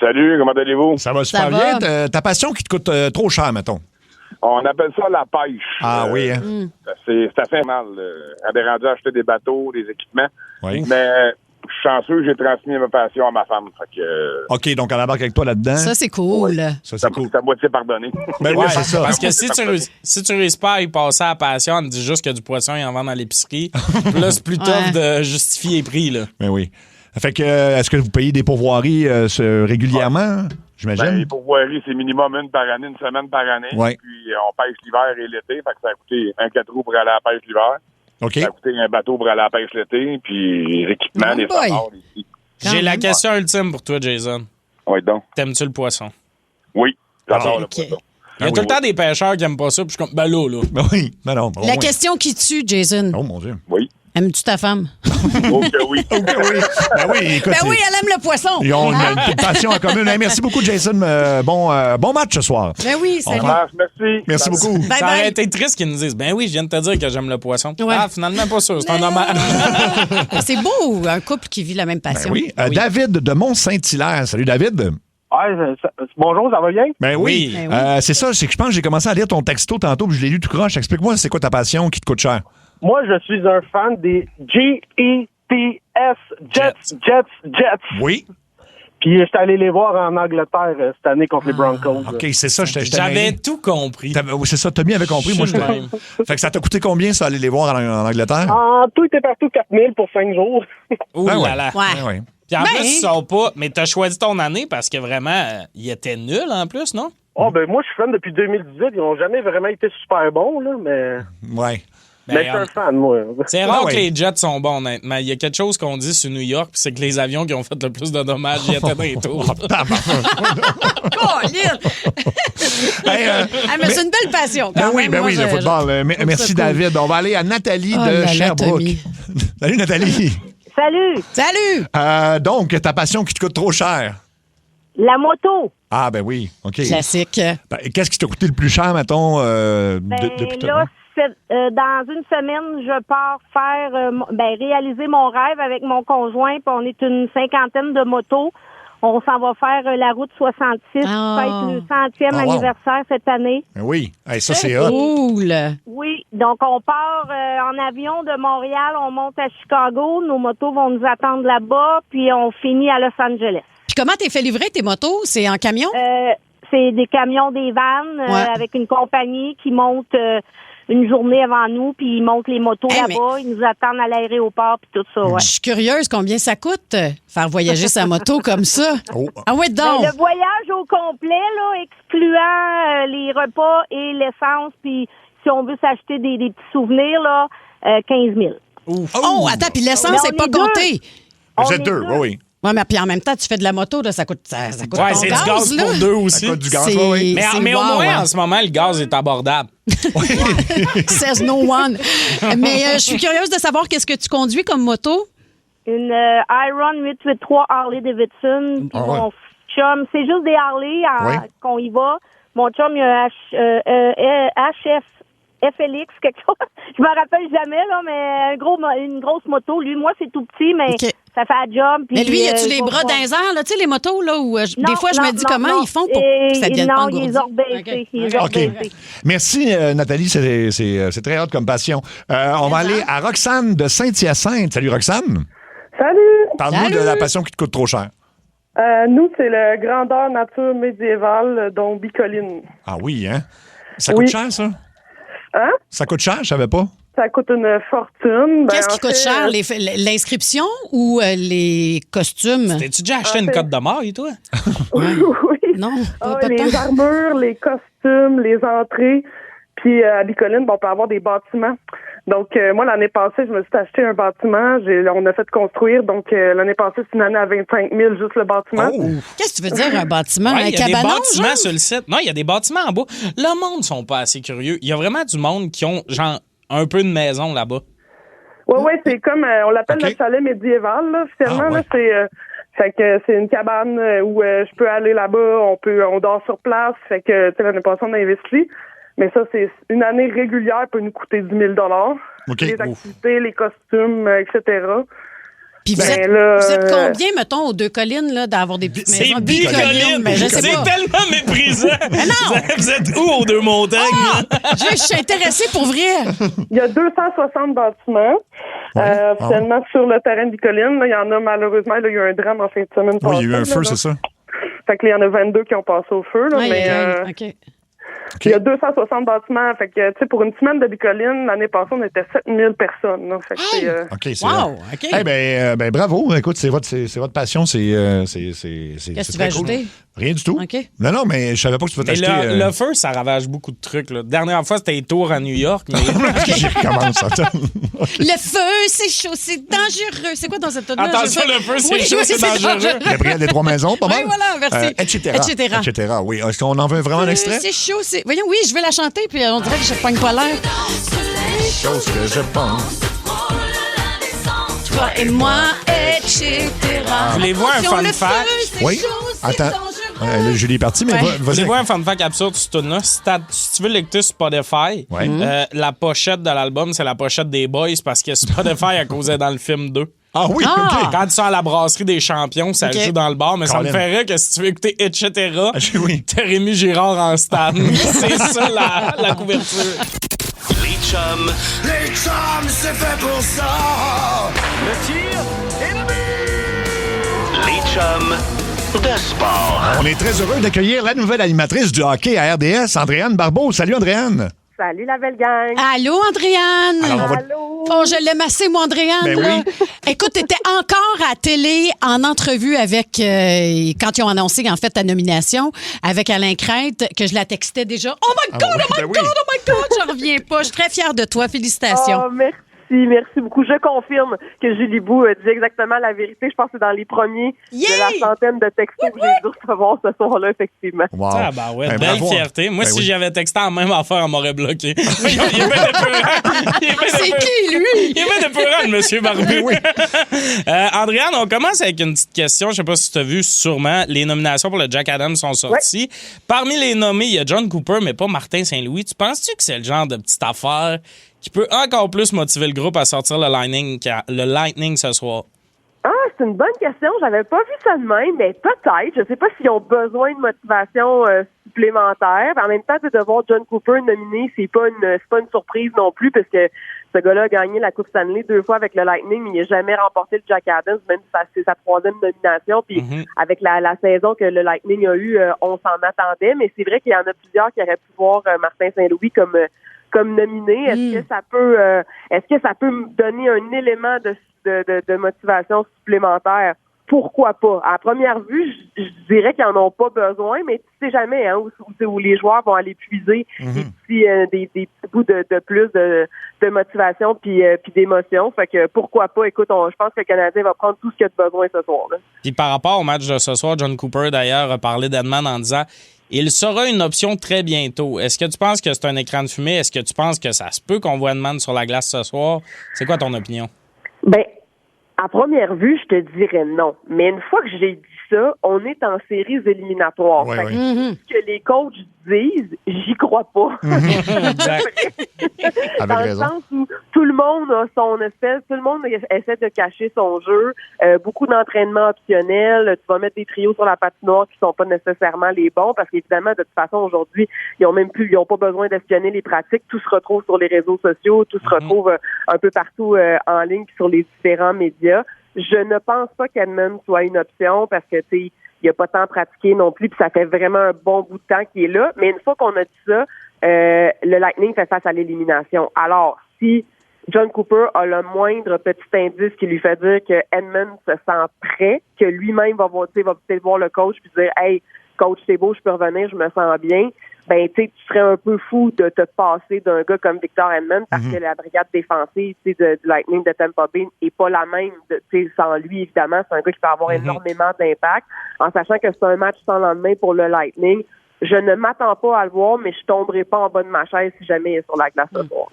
Salut, comment allez-vous? Ça va super bien. Ta passion qui te coûte trop cher, mettons? On appelle ça la pêche. Ah oui, hein? C'est assez mal. On est rendu à acheter des bateaux, des équipements. Oui. Mais je suis chanceux, j'ai transmis ma passion à ma femme. Fait que, OK, donc on embarque avec toi là-dedans. Ça, c'est cool. Oui. Ça, c'est cool. C'est à moitié pardonné. Ben oui, c'est ça. Parce que si tu réussis pas à y passer à la passion, on te dit juste que du poisson, ils en vendent dans l'épicerie. Puis là, c'est plus tough de justifier les prix. Là. Ben oui. Fait que, est-ce que vous payez des pourvoiries régulièrement? J'imagine. Ben, les pourvoiries, c'est minimum une par année, une semaine par année. Ouais. Puis on pêche l'hiver et l'été. Fait que ça a coûté un 4 roues pour aller à la pêche l'hiver. OK. Ça a coûté un bateau pour aller à la pêche l'été. Puis les équipements, les sabords. J'ai la question ultime pour toi, Jason. Oui, donc. T'aimes-tu le poisson? Oui, j'adore le poisson. Il y a tout le temps des pêcheurs qui aiment pas ça, puis je suis comme, ben là. Ben oui, ben non. La question qui tue, Jason. Oh mon Dieu. Oui. Aimes-tu ta femme? Ok, oui. Ben oui, écoute. Ben oui, elle aime le poisson. Ils ont une passion en commun. Hey, merci beaucoup, Jason. Bon match ce soir. Ben oui, salut. Merci. Merci beaucoup. Bye Ça aurait bye. été triste qu'ils nous disent ben oui, je viens de te dire que j'aime le poisson. Ouais. Ah, finalement, pas sûr. C'est un hommage. C'est beau, un couple qui vit la même passion. Oui. David de Mont-Saint-Hilaire. Salut, David. Bonjour, ça va bien? Ben oui. C'est ça, c'est que je pense que j'ai commencé à lire ton texto tantôt, puis je l'ai lu tout croche. Explique-moi, c'est quoi ta passion qui te coûte cher? Moi, je suis un fan des Jets. Oui. Puis je suis allé les voir en Angleterre cette année contre les Broncos. OK, c'est ça. J'avais tout compris. Oui, c'est ça. Tommy avait compris. Moi, Fait que ça t'a coûté combien, ça, aller les voir en Angleterre? En tout et partout, 4 000 pour 5 jours. Ouh Ben là là. Ouais. Puis en plus, ils sont pas. Mais t'as choisi ton année parce que vraiment, il était nul en plus, non? Oh, ben moi, je suis fan depuis 2018. Ils n'ont jamais vraiment été super bons, là, mais... Ouais. Mais je suis un fan, moi. C'est rare que les Jets sont bons, honnêtement. Il y a quelque chose qu'on dit sur New York, puis c'est que les avions qui ont fait le plus de dommages, ils étaient dans les tours. Mais c'est une belle passion. Ben Quand oui, même. Moi, le football. Merci, David. On va aller à Nathalie de Sherbrooke. Salut, Nathalie. Salut. Donc, ta passion qui te coûte trop cher? La moto. Ah, ben oui. OK. Classique. Ben, qu'est-ce qui t'a coûté le plus cher, mettons, depuis tout Là, dans une semaine, je pars faire réaliser mon rêve avec mon conjoint, puis on est une 50aine de motos. On s'en va faire la route 66, fête le 100e anniversaire cette année. Oui, ça c'est hot. Cool. Oui, donc on part en avion de Montréal, on monte à Chicago, nos motos vont nous attendre là-bas, puis on finit à Los Angeles. Puis comment t'es fait livrer tes motos? C'est en camion? C'est des camions, des vannes, avec une compagnie qui monte une journée avant nous, puis ils montent les motos là-bas, ils nous attendent à l'aéroport, puis tout ça, ouais. Je suis curieuse, combien ça coûte faire voyager sa moto comme ça? Ah ouais, donc! Le voyage au complet, là, excluant les repas et l'essence, puis si on veut s'acheter des petits souvenirs, là, 15 000. Oh, attends, puis l'essence n'est pas comptée. Vous êtes deux, oui. Oui, mais puis en même temps, tu fais de la moto, là, ça coûte ton c'est gaz, du gaz pour deux aussi. Ça coûte du gaz, oui. Mais au moins, en ce moment, le gaz est abordable. Says no one. Mais je suis curieuse de savoir qu'est-ce que tu conduis comme moto? Une Iron 883 Harley Davidson. Puis mon chum, c'est juste des Harley qu'on y va. Mon chum, il a un FLX, quelque chose. Je me rappelle jamais, là, mais une grosse moto. Lui, moi, c'est tout petit, mais ça fait un job. Puis, mais lui, as-tu les bras dans les airs, là, tu sais, les motos, là, où des fois, je me dis comment ils font pour que ça devienne pas engourdi. Il est orbaissé. Merci, Nathalie, c'est très hot comme passion. On va aller à Roxane de Saint-Hyacinthe. Salut, Roxane. Salut. Parle-nous de la passion qui te coûte trop cher. Nous, c'est le grandeur nature médiévale, dont Bicoline. Ah oui, hein? Ça coûte cher, ça? Hein? Ça coûte cher, je savais pas. Ça coûte une fortune. Qu'est-ce qui coûte cher? L'inscription ou les costumes? T'as-tu déjà acheté une cote de maille, toi? Oui. Non, les armures, les costumes, les entrées. Puis à Bicoline, on peut avoir des bâtiments. Donc, moi, l'année passée, je me suis acheté un bâtiment. On a fait construire. Donc, l'année passée, c'est une année à 25 000, juste le bâtiment. Oh. Qu'est-ce que tu veux dire, un bâtiment? Un cabanon, il y a des bâtiments genre? sur le site. Non, il y a des bâtiments en bas. Le monde ne sont pas assez curieux. Il y a vraiment du monde qui ont, genre, un peu de maison là-bas. Oui, c'est comme, on l'appelle le chalet médiéval, là, officiellement. Là, fait que c'est une cabane où je peux aller là-bas. On dort sur place. Fait que, tu sais, l'année passée, on a investi. Mais ça, c'est une année régulière peut nous coûter 10 000 Okay. Les activités, les costumes, etc. Puis vous êtes combien, mettons, aux Deux Collines, là, d'avoir des petites maisons? C'est Bicoline! Mais je sais c'est pas. tellement méprisant! Mais non! Vous êtes où aux Deux Montagnes? Je suis intéressée pour vrai! Il y a 260 bâtiments. Officiellement sur le terrain de Bicoline. Là, il y en a malheureusement, là, il y a eu un drame en fin de semaine. Oui, il y a eu un feu, c'est ça? Fait que là, il y en a 22 qui ont passé au feu. Là, mais il y a 260 bâtiments. Fait que, tu sais, pour une semaine de Bicoline, l'année passée, on était 7000 personnes. Là. Fait que OK, c'est vrai. Ben, bravo. Écoute, c'est votre passion. Qu'est-ce que tu vas ajouter? Rien du tout. OK. Non, mais je savais pas que tu peux t'acheter... Le feu, ça ravage beaucoup de trucs. Là. Dernière fois, c'était les tours à New York. Mais... J'y recommence, attends. Le feu, c'est chaud, c'est dangereux. C'est quoi dans cette tonne-là? Attention, le feu, c'est chaud, c'est dangereux. Gabriel des Trois Maisons, pas mal. Oui, voilà, merci. Etc. Oui. Est-ce qu'on en veut vraiment un extrait? C'est chaud, c'est... Voyons, oui, je vais la chanter, puis on dirait que je pogne pas l'air. Chose que je pense. toi et moi, etc. Voulez-vous un fun fact? Oui. Attends. Là, Julie est partie, mais vas-y. Voulez-vous un fun fact absurde sur ce tune-là? Si tu veux l'écouter sur Spotify, la pochette de l'album, c'est la pochette des Boys parce que Spotify a causé dans le film 2. Ah oui, OK. Quand ils sont à la brasserie des champions, ça joue dans le bar, mais ça me ferait que si tu veux écouter etc., t'as Rémi Girard en stand. C'est ça la couverture. Les chums. Les chums, c'est fait pour ça. Le tir et le but. Les chums de sport. On est très heureux d'accueillir la nouvelle animatrice du hockey à RDS, Andréane Barbeau. Salut, Andréane. Salut, la belle gang. Allô, Andréane. Alors, Allô. Oh, je l'aime assez, moi, Andréane. Ben là. oui. Écoute, t'étais encore à télé en entrevue avec, quand ils ont annoncé, en fait, ta nomination, avec Alain Crête, que je la textais déjà. Oh my God, oh my God, j'en reviens pas. Je suis très fière de toi. Félicitations. Oh, merci beaucoup. Je confirme que Julie Bou dit exactement la vérité. Je pense que c'est dans les premiers de la centaine de textos que j'ai dû recevoir ce soir-là, effectivement. Wow. Ah, ben ouais, Ben, belle bravo. fierté. Moi, Ben si oui. j'avais texté en même affaire, on m'aurait bloqué. Il est bien épeurant. C'est qui, lui? Il est bien épeurant, le monsieur Barbu. Oui. Andréane, on commence avec une petite question. Je sais pas si tu as vu, sûrement, les nominations pour le Jack Adams sont sorties. Parmi les nommés, il y a John Cooper, mais pas Martin Saint-Louis. Tu penses-tu que c'est le genre de petite affaire qui peut encore plus motiver le groupe à sortir le Lightning ce soir? Ah, c'est une bonne question. J'avais pas vu ça de même, mais peut-être. Je sais pas s'ils ont besoin de motivation supplémentaire. En même temps, de voir John Cooper nominé, c'est pas une surprise non plus, parce que ce gars-là a gagné la Coupe Stanley 2 fois avec le Lightning, mais il n'a jamais remporté le Jack Adams, même si c'est sa troisième nomination. Puis avec la saison que le Lightning a eue, on s'en attendait. Mais c'est vrai qu'il y en a plusieurs qui auraient pu voir Martin Saint-Louis comme nominé. Est-ce que ça peut me donner un élément de motivation supplémentaire? Pourquoi pas? À première vue, je dirais qu'ils en ont pas besoin, mais tu sais jamais où les joueurs vont aller puiser des petits bouts de plus de motivation puis d'émotion. Fait que pourquoi pas? Écoute, je pense que le Canadien va prendre tout ce qu'il a de besoin ce soir. Là. Puis par rapport au match de ce soir, John Cooper, d'ailleurs, a parlé d'Edman en disant « Il sera une option très bientôt. » Est-ce que tu penses que c'est un écran de fumée? Est-ce que tu penses que ça se peut qu'on voit Edman sur la glace ce soir? C'est quoi ton opinion? Ben, à première vue, je te dirais non. Mais une fois que j'ai dit ça, on est en séries éliminatoires. Oui, fait oui. que ce que les coachs disent, j'y crois pas. Dans le sens où tout le monde a son espèce, tout le monde essaie de cacher son jeu. Beaucoup d'entraînement optionnel. Tu vas mettre des trios sur la patinoire qui sont pas nécessairement les bons, parce qu'évidemment, de toute façon, aujourd'hui, ils ont pas besoin d'espionner les pratiques. Tout se retrouve sur les réseaux sociaux, tout se retrouve un peu partout en ligne puis sur les différents médias. Je ne pense pas qu'Edmund soit une option parce que, tu sais, il n'a pas tant pratiqué non plus, puis ça fait vraiment un bon bout de temps qu'il est là. Mais une fois qu'on a dit ça, le Lightning fait face à l'élimination. Alors, si John Cooper a le moindre petit indice qui lui fait dire que Edmund se sent prêt, que lui-même va peut-être voir le coach puis dire « Hey, coach, c'est beau, je peux revenir, je me sens bien », ben tu sais, tu serais un peu fou de te passer d'un gars comme Victor Edmond parce que la brigade défensive du Lightning de Tampa Bay est pas la même sans lui, évidemment. C'est un gars qui peut avoir énormément d'impact. En sachant que c'est un match sans lendemain pour le Lightning, je ne m'attends pas à le voir, mais je tomberai pas en bas de ma chaise si jamais il est sur la glace ce soir.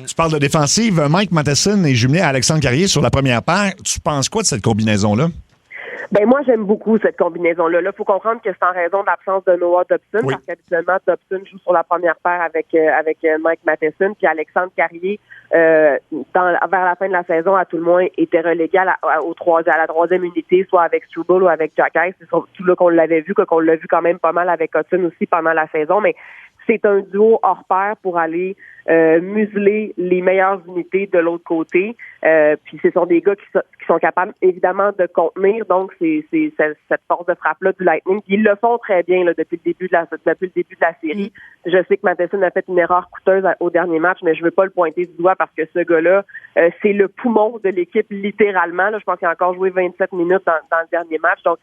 Tu parles de défensive. Mike Matheson est jumelé à Alexandre Carrier sur la première paire. Tu penses quoi de cette combinaison-là? Ben moi, j'aime beaucoup cette combinaison-là. Là, faut comprendre que c'est en raison de l'absence de Noah Dobson, parce qu'habituellement, Dobson joue sur la première paire avec Mike Matheson, puis Alexandre Carrier, vers la fin de la saison, à tout le moins, était relégué à la troisième unité, soit avec Struble ou avec Jack Hughes. C'est surtout là qu'on l'avait vu, qu'on l'a vu quand même pas mal avec Hudson aussi pendant la saison, mais c'est un duo hors pair pour aller museler les meilleures unités de l'autre côté. Puis ce sont des gars qui sont capables évidemment de contenir, donc c'est cette force de frappe-là du Lightning. Puis ils le font très bien là, depuis le début de la série. Je sais que Matheson a fait une erreur coûteuse au dernier match, mais je veux pas le pointer du doigt parce que ce gars-là, c'est le poumon de l'équipe littéralement. Là, je pense qu'il a encore joué 27 minutes dans le dernier match. Donc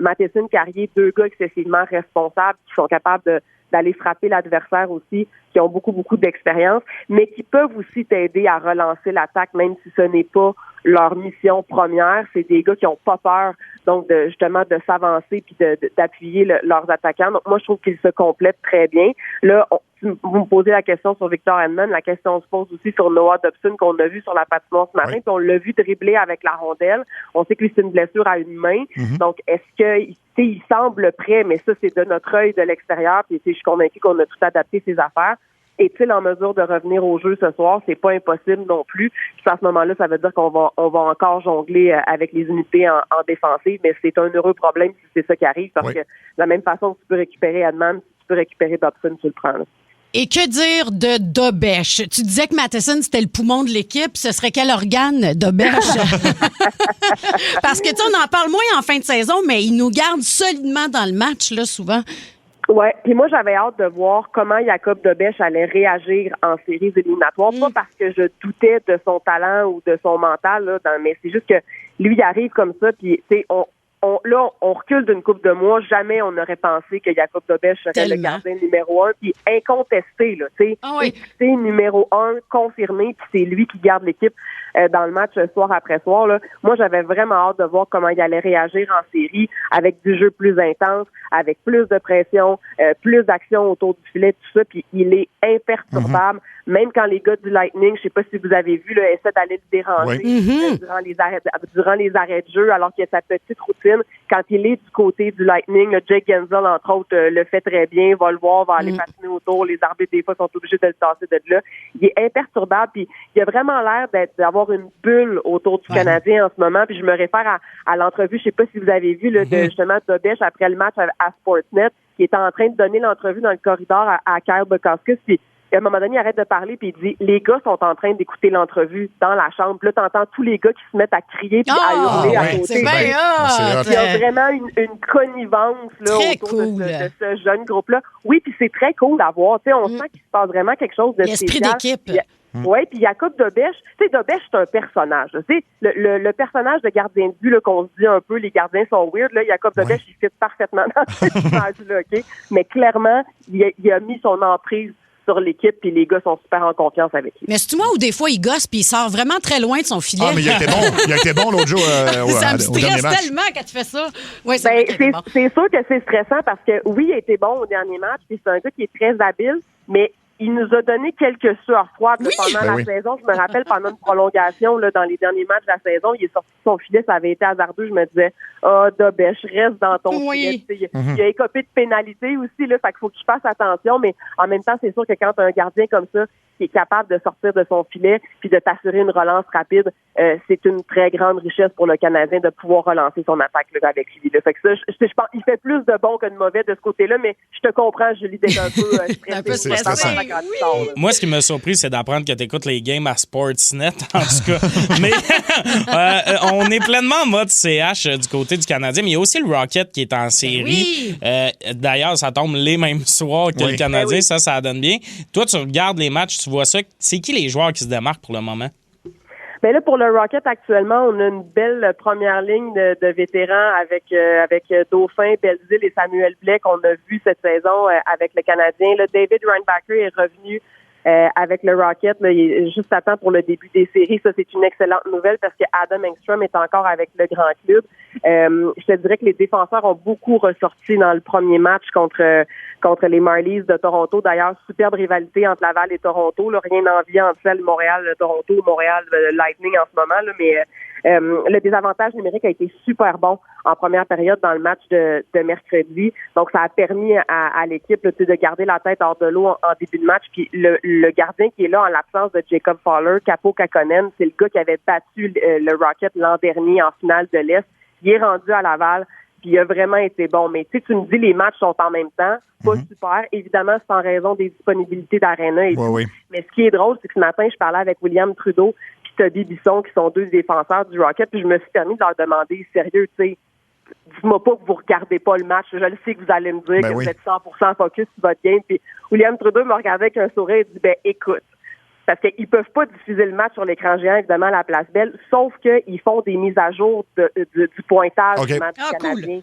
Matheson, Carrier, deux gars excessivement responsables qui sont capables d'aller frapper l'adversaire aussi, qui ont beaucoup, beaucoup d'expérience, mais qui peuvent aussi t'aider à relancer l'attaque, même si ce n'est pas leur mission première. C'est des gars qui ont pas peur, donc justement de s'avancer puis d'appuyer leurs attaquants. Donc moi, je trouve qu'ils se complètent très bien. Là, vous me posez la question sur Victor Hedman, la question se pose aussi sur Noah Dobson qu'on a vu sur la patinoire ce matin, puis on l'a vu dribbler avec la rondelle. On sait que lui, c'est une blessure à une main. Donc, est-ce que il semble prêt, mais ça, c'est de notre œil de l'extérieur, puis je suis convaincue qu'on a tout adapté ses affaires. Est-il en mesure de revenir au jeu ce soir? C'est pas impossible non plus. Puis à ce moment-là, ça veut dire qu'on va encore jongler avec les unités en défensive, mais c'est un heureux problème si c'est ça qui arrive, parce que de la même façon que tu peux récupérer Hedman, si tu peux récupérer Dobson, tu le prends. Là. Et que dire de Dobèche? Tu disais que Matheson, c'était le poumon de l'équipe. Ce serait quel organe, Dobèche? Parce que, tu sais, on en parle moins en fin de saison, mais il nous garde solidement dans le match, là, souvent. Ouais, puis moi j'avais hâte de voir comment Jacob Dobèche allait réagir en séries éliminatoires, pas parce que je doutais de son talent ou de son mental là, mais c'est juste que lui il arrive comme ça, puis tu sais on recule d'une couple de mois, jamais on n'aurait pensé que Jacob Dobèche serait le gardien numéro 1, puis incontesté là, tu sais, c'est numéro 1 confirmé, puis c'est lui qui garde l'équipe dans le match soir après soir là. Moi j'avais vraiment hâte de voir comment il allait réagir en série avec du jeu plus intense, avec plus de pression, plus d'action autour du filet, tout ça, puis il est imperturbable. Même quand les gars du Lightning, je sais pas si vous avez vu, là, essaient d'aller le déranger durant les arrêts de jeu, alors qu'il y a sa petite routine. Quand il est du côté du Lightning, Jake Gensel, entre autres, le fait très bien, va le voir, va aller patiner autour. Les arbitres, des fois, sont obligés de le tasser de là. Il est imperturbable, puis il a vraiment l'air d'avoir une bulle autour du Canadien en ce moment. Puis je me réfère à l'entrevue, je sais pas si vous avez vu, là, de justement Dobèche après le match à Sportsnet, qui était en train de donner l'entrevue dans le corridor à Kyle Bukauskas, puis à un moment donné, il arrête de parler puis il dit « Les gars sont en train d'écouter l'entrevue dans la chambre. » Puis là, t'entends tous les gars qui se mettent à crier puis à hurler à côté. C'est bien il y a vraiment une connivence là, autour de ce jeune groupe-là. Oui, puis c'est très cool à voir. On sent qu'il se passe vraiment quelque chose de spécial. L'esprit d'équipe. Oui, puis Jacob Dobèche, tu sais, Dobèche, c'est un personnage. Tu sais, le personnage de gardien de but, là, qu'on se dit un peu, les gardiens sont weird, là, Jacob Dobèche, il fit parfaitement dans cette image-là, OK? Mais clairement, il a mis son emprise sur l'équipe, puis les gars sont super en confiance avec lui. Mais c'est moi où des fois il gosse, puis il sort vraiment très loin de son filet. Ah, mais il a été bon l'autre jour. Ça me stresse tellement quand tu fais ça. Ouais, c'est sûr que c'est stressant parce que oui, il a été bon au dernier match, puis c'est un gars qui est très habile, mais il nous a donné quelques sueurs froides pendant la saison. Je me rappelle, pendant une prolongation, là, dans les derniers matchs de la saison, il est sorti de son filet, ça avait été hasardeux. Je me disais, Dobèche, reste dans ton filet. Il a écopé de pénalité aussi, là, fait qu'il faut qu'il fasse attention, mais en même temps, c'est sûr que quand tu as un gardien comme ça, qui est capable de sortir de son filet puis de t'assurer une relance rapide, c'est une très grande richesse pour le Canadien de pouvoir relancer son attaque là, avec lui. Là. Fait que ça, je pense il fait plus de bon que de mauvais de ce côté-là, mais je te comprends, Julie, d'être un peu stressée. Moi, ce qui m'a surpris, c'est d'apprendre que tu écoutes les games à Sportsnet, en tout cas. Mais on est pleinement en mode CH du côté du Canadien, mais il y a aussi le Rocket qui est en série. D'ailleurs, ça tombe les mêmes soirs que le Canadien, ça donne bien. Toi, tu regardes les matchs, tu vois ça. C'est qui les joueurs qui se démarquent pour le moment? Ben là, pour le Rocket, actuellement, on a une belle première ligne de vétérans avec Dauphin, Belzile et Samuel Blais qu'on a vu cette saison avec le Canadien. Là, David Reinbacher est revenu avec le Rocket. Là, il est juste à temps pour le début des séries. Ça, c'est une excellente nouvelle parce que Adam Engstrom est encore avec le grand club. Je te dirais que les défenseurs ont beaucoup ressorti dans le premier match contre les Marlies de Toronto. D'ailleurs, superbe rivalité entre Laval et Toronto. Là, rien d'envie entre celle Montréal-Toronto, Montréal-Lightning en ce moment. Là, mais le désavantage numérique a été super bon en première période dans le match de mercredi. Donc, ça a permis à l'équipe là, de garder la tête hors de l'eau en début de match. Puis le gardien qui est là en l'absence de Jacob Fowler, Capo Kakkonen, c'est le gars qui avait battu le Rocket l'an dernier en finale de l'Est. Il est rendu à Laval, puis il a vraiment été bon. Mais tu sais, tu me dis les matchs sont en même temps, pas super. Évidemment, c'est en raison des disponibilités d'Arena et tout. Mais ce qui est drôle, c'est que ce matin, je parlais avec William Trudeau puis Toby Bisson, qui sont deux défenseurs du Rocket, puis je me suis permis de leur demander, sérieux, tu sais, dis-moi pas que vous regardez pas le match. Je le sais que vous allez me dire que vous êtes 100% focus sur votre game. Puis William Trudeau me regardait avec un sourire et dit, écoute, parce qu'ils peuvent pas diffuser le match sur l'écran géant, évidemment, à la Place Belle, sauf qu'ils font des mises à jour du pointage du match canadien. Cool.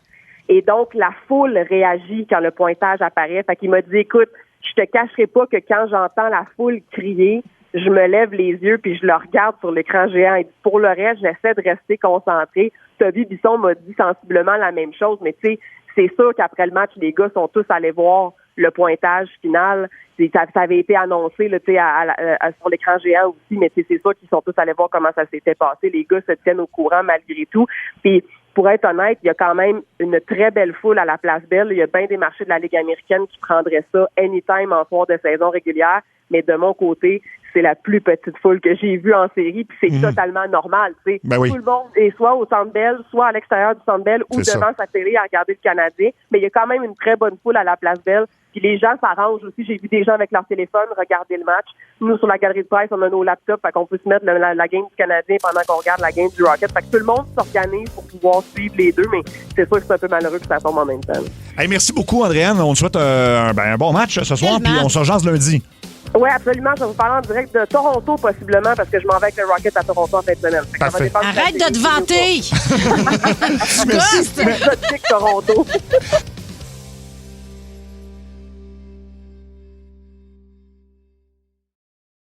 Et donc, la foule réagit quand le pointage apparaît. Fait qu'il m'a dit, écoute, je te cacherai pas que quand j'entends la foule crier, je me lève les yeux puis je le regarde sur l'écran géant. Et pour le reste, j'essaie de rester concentrée. Toby Bisson m'a dit sensiblement la même chose, mais tu sais, c'est sûr qu'après le match, les gars sont tous allés voir le pointage final. Ça avait été annoncé là, sur l'écran géant aussi, mais c'est sûr qu'ils sont tous allés voir comment ça s'était passé. Les gars se tiennent au courant malgré tout. Puis, pour être honnête, il y a quand même une très belle foule à la Place Belle. Il y a bien des marchés de la Ligue américaine qui prendraient ça anytime en soir de saison régulière. Mais de mon côté, c'est la plus petite foule que j'ai vue en série, puis c'est totalement normal. Tu sais. Ben oui. Tout le monde est soit au Centre Bell, soit à l'extérieur du Centre Bell ou devant sa télé à regarder le Canadien. Mais il y a quand même une très bonne foule à la Place Belle. Puis les gens s'arrangent aussi. J'ai vu des gens avec leur téléphone regarder le match. Nous, sur la galerie de presse, on a nos laptops, fait qu'on peut se mettre la game du Canadien pendant qu'on regarde la game du Rocket. Fait que tout le monde s'organise pour pouvoir suivre les deux, mais c'est sûr que c'est un peu malheureux que ça tombe en même temps. Hey, merci beaucoup, Andréane. On te souhaite un bon match ce soir, puis on se rejase lundi. Oui, absolument. Je vais vous parler en direct de Toronto, possiblement, parce que je m'en vais avec le Rocket à Toronto en fin de semaine. Arrête de te vanter! Merci. Toronto.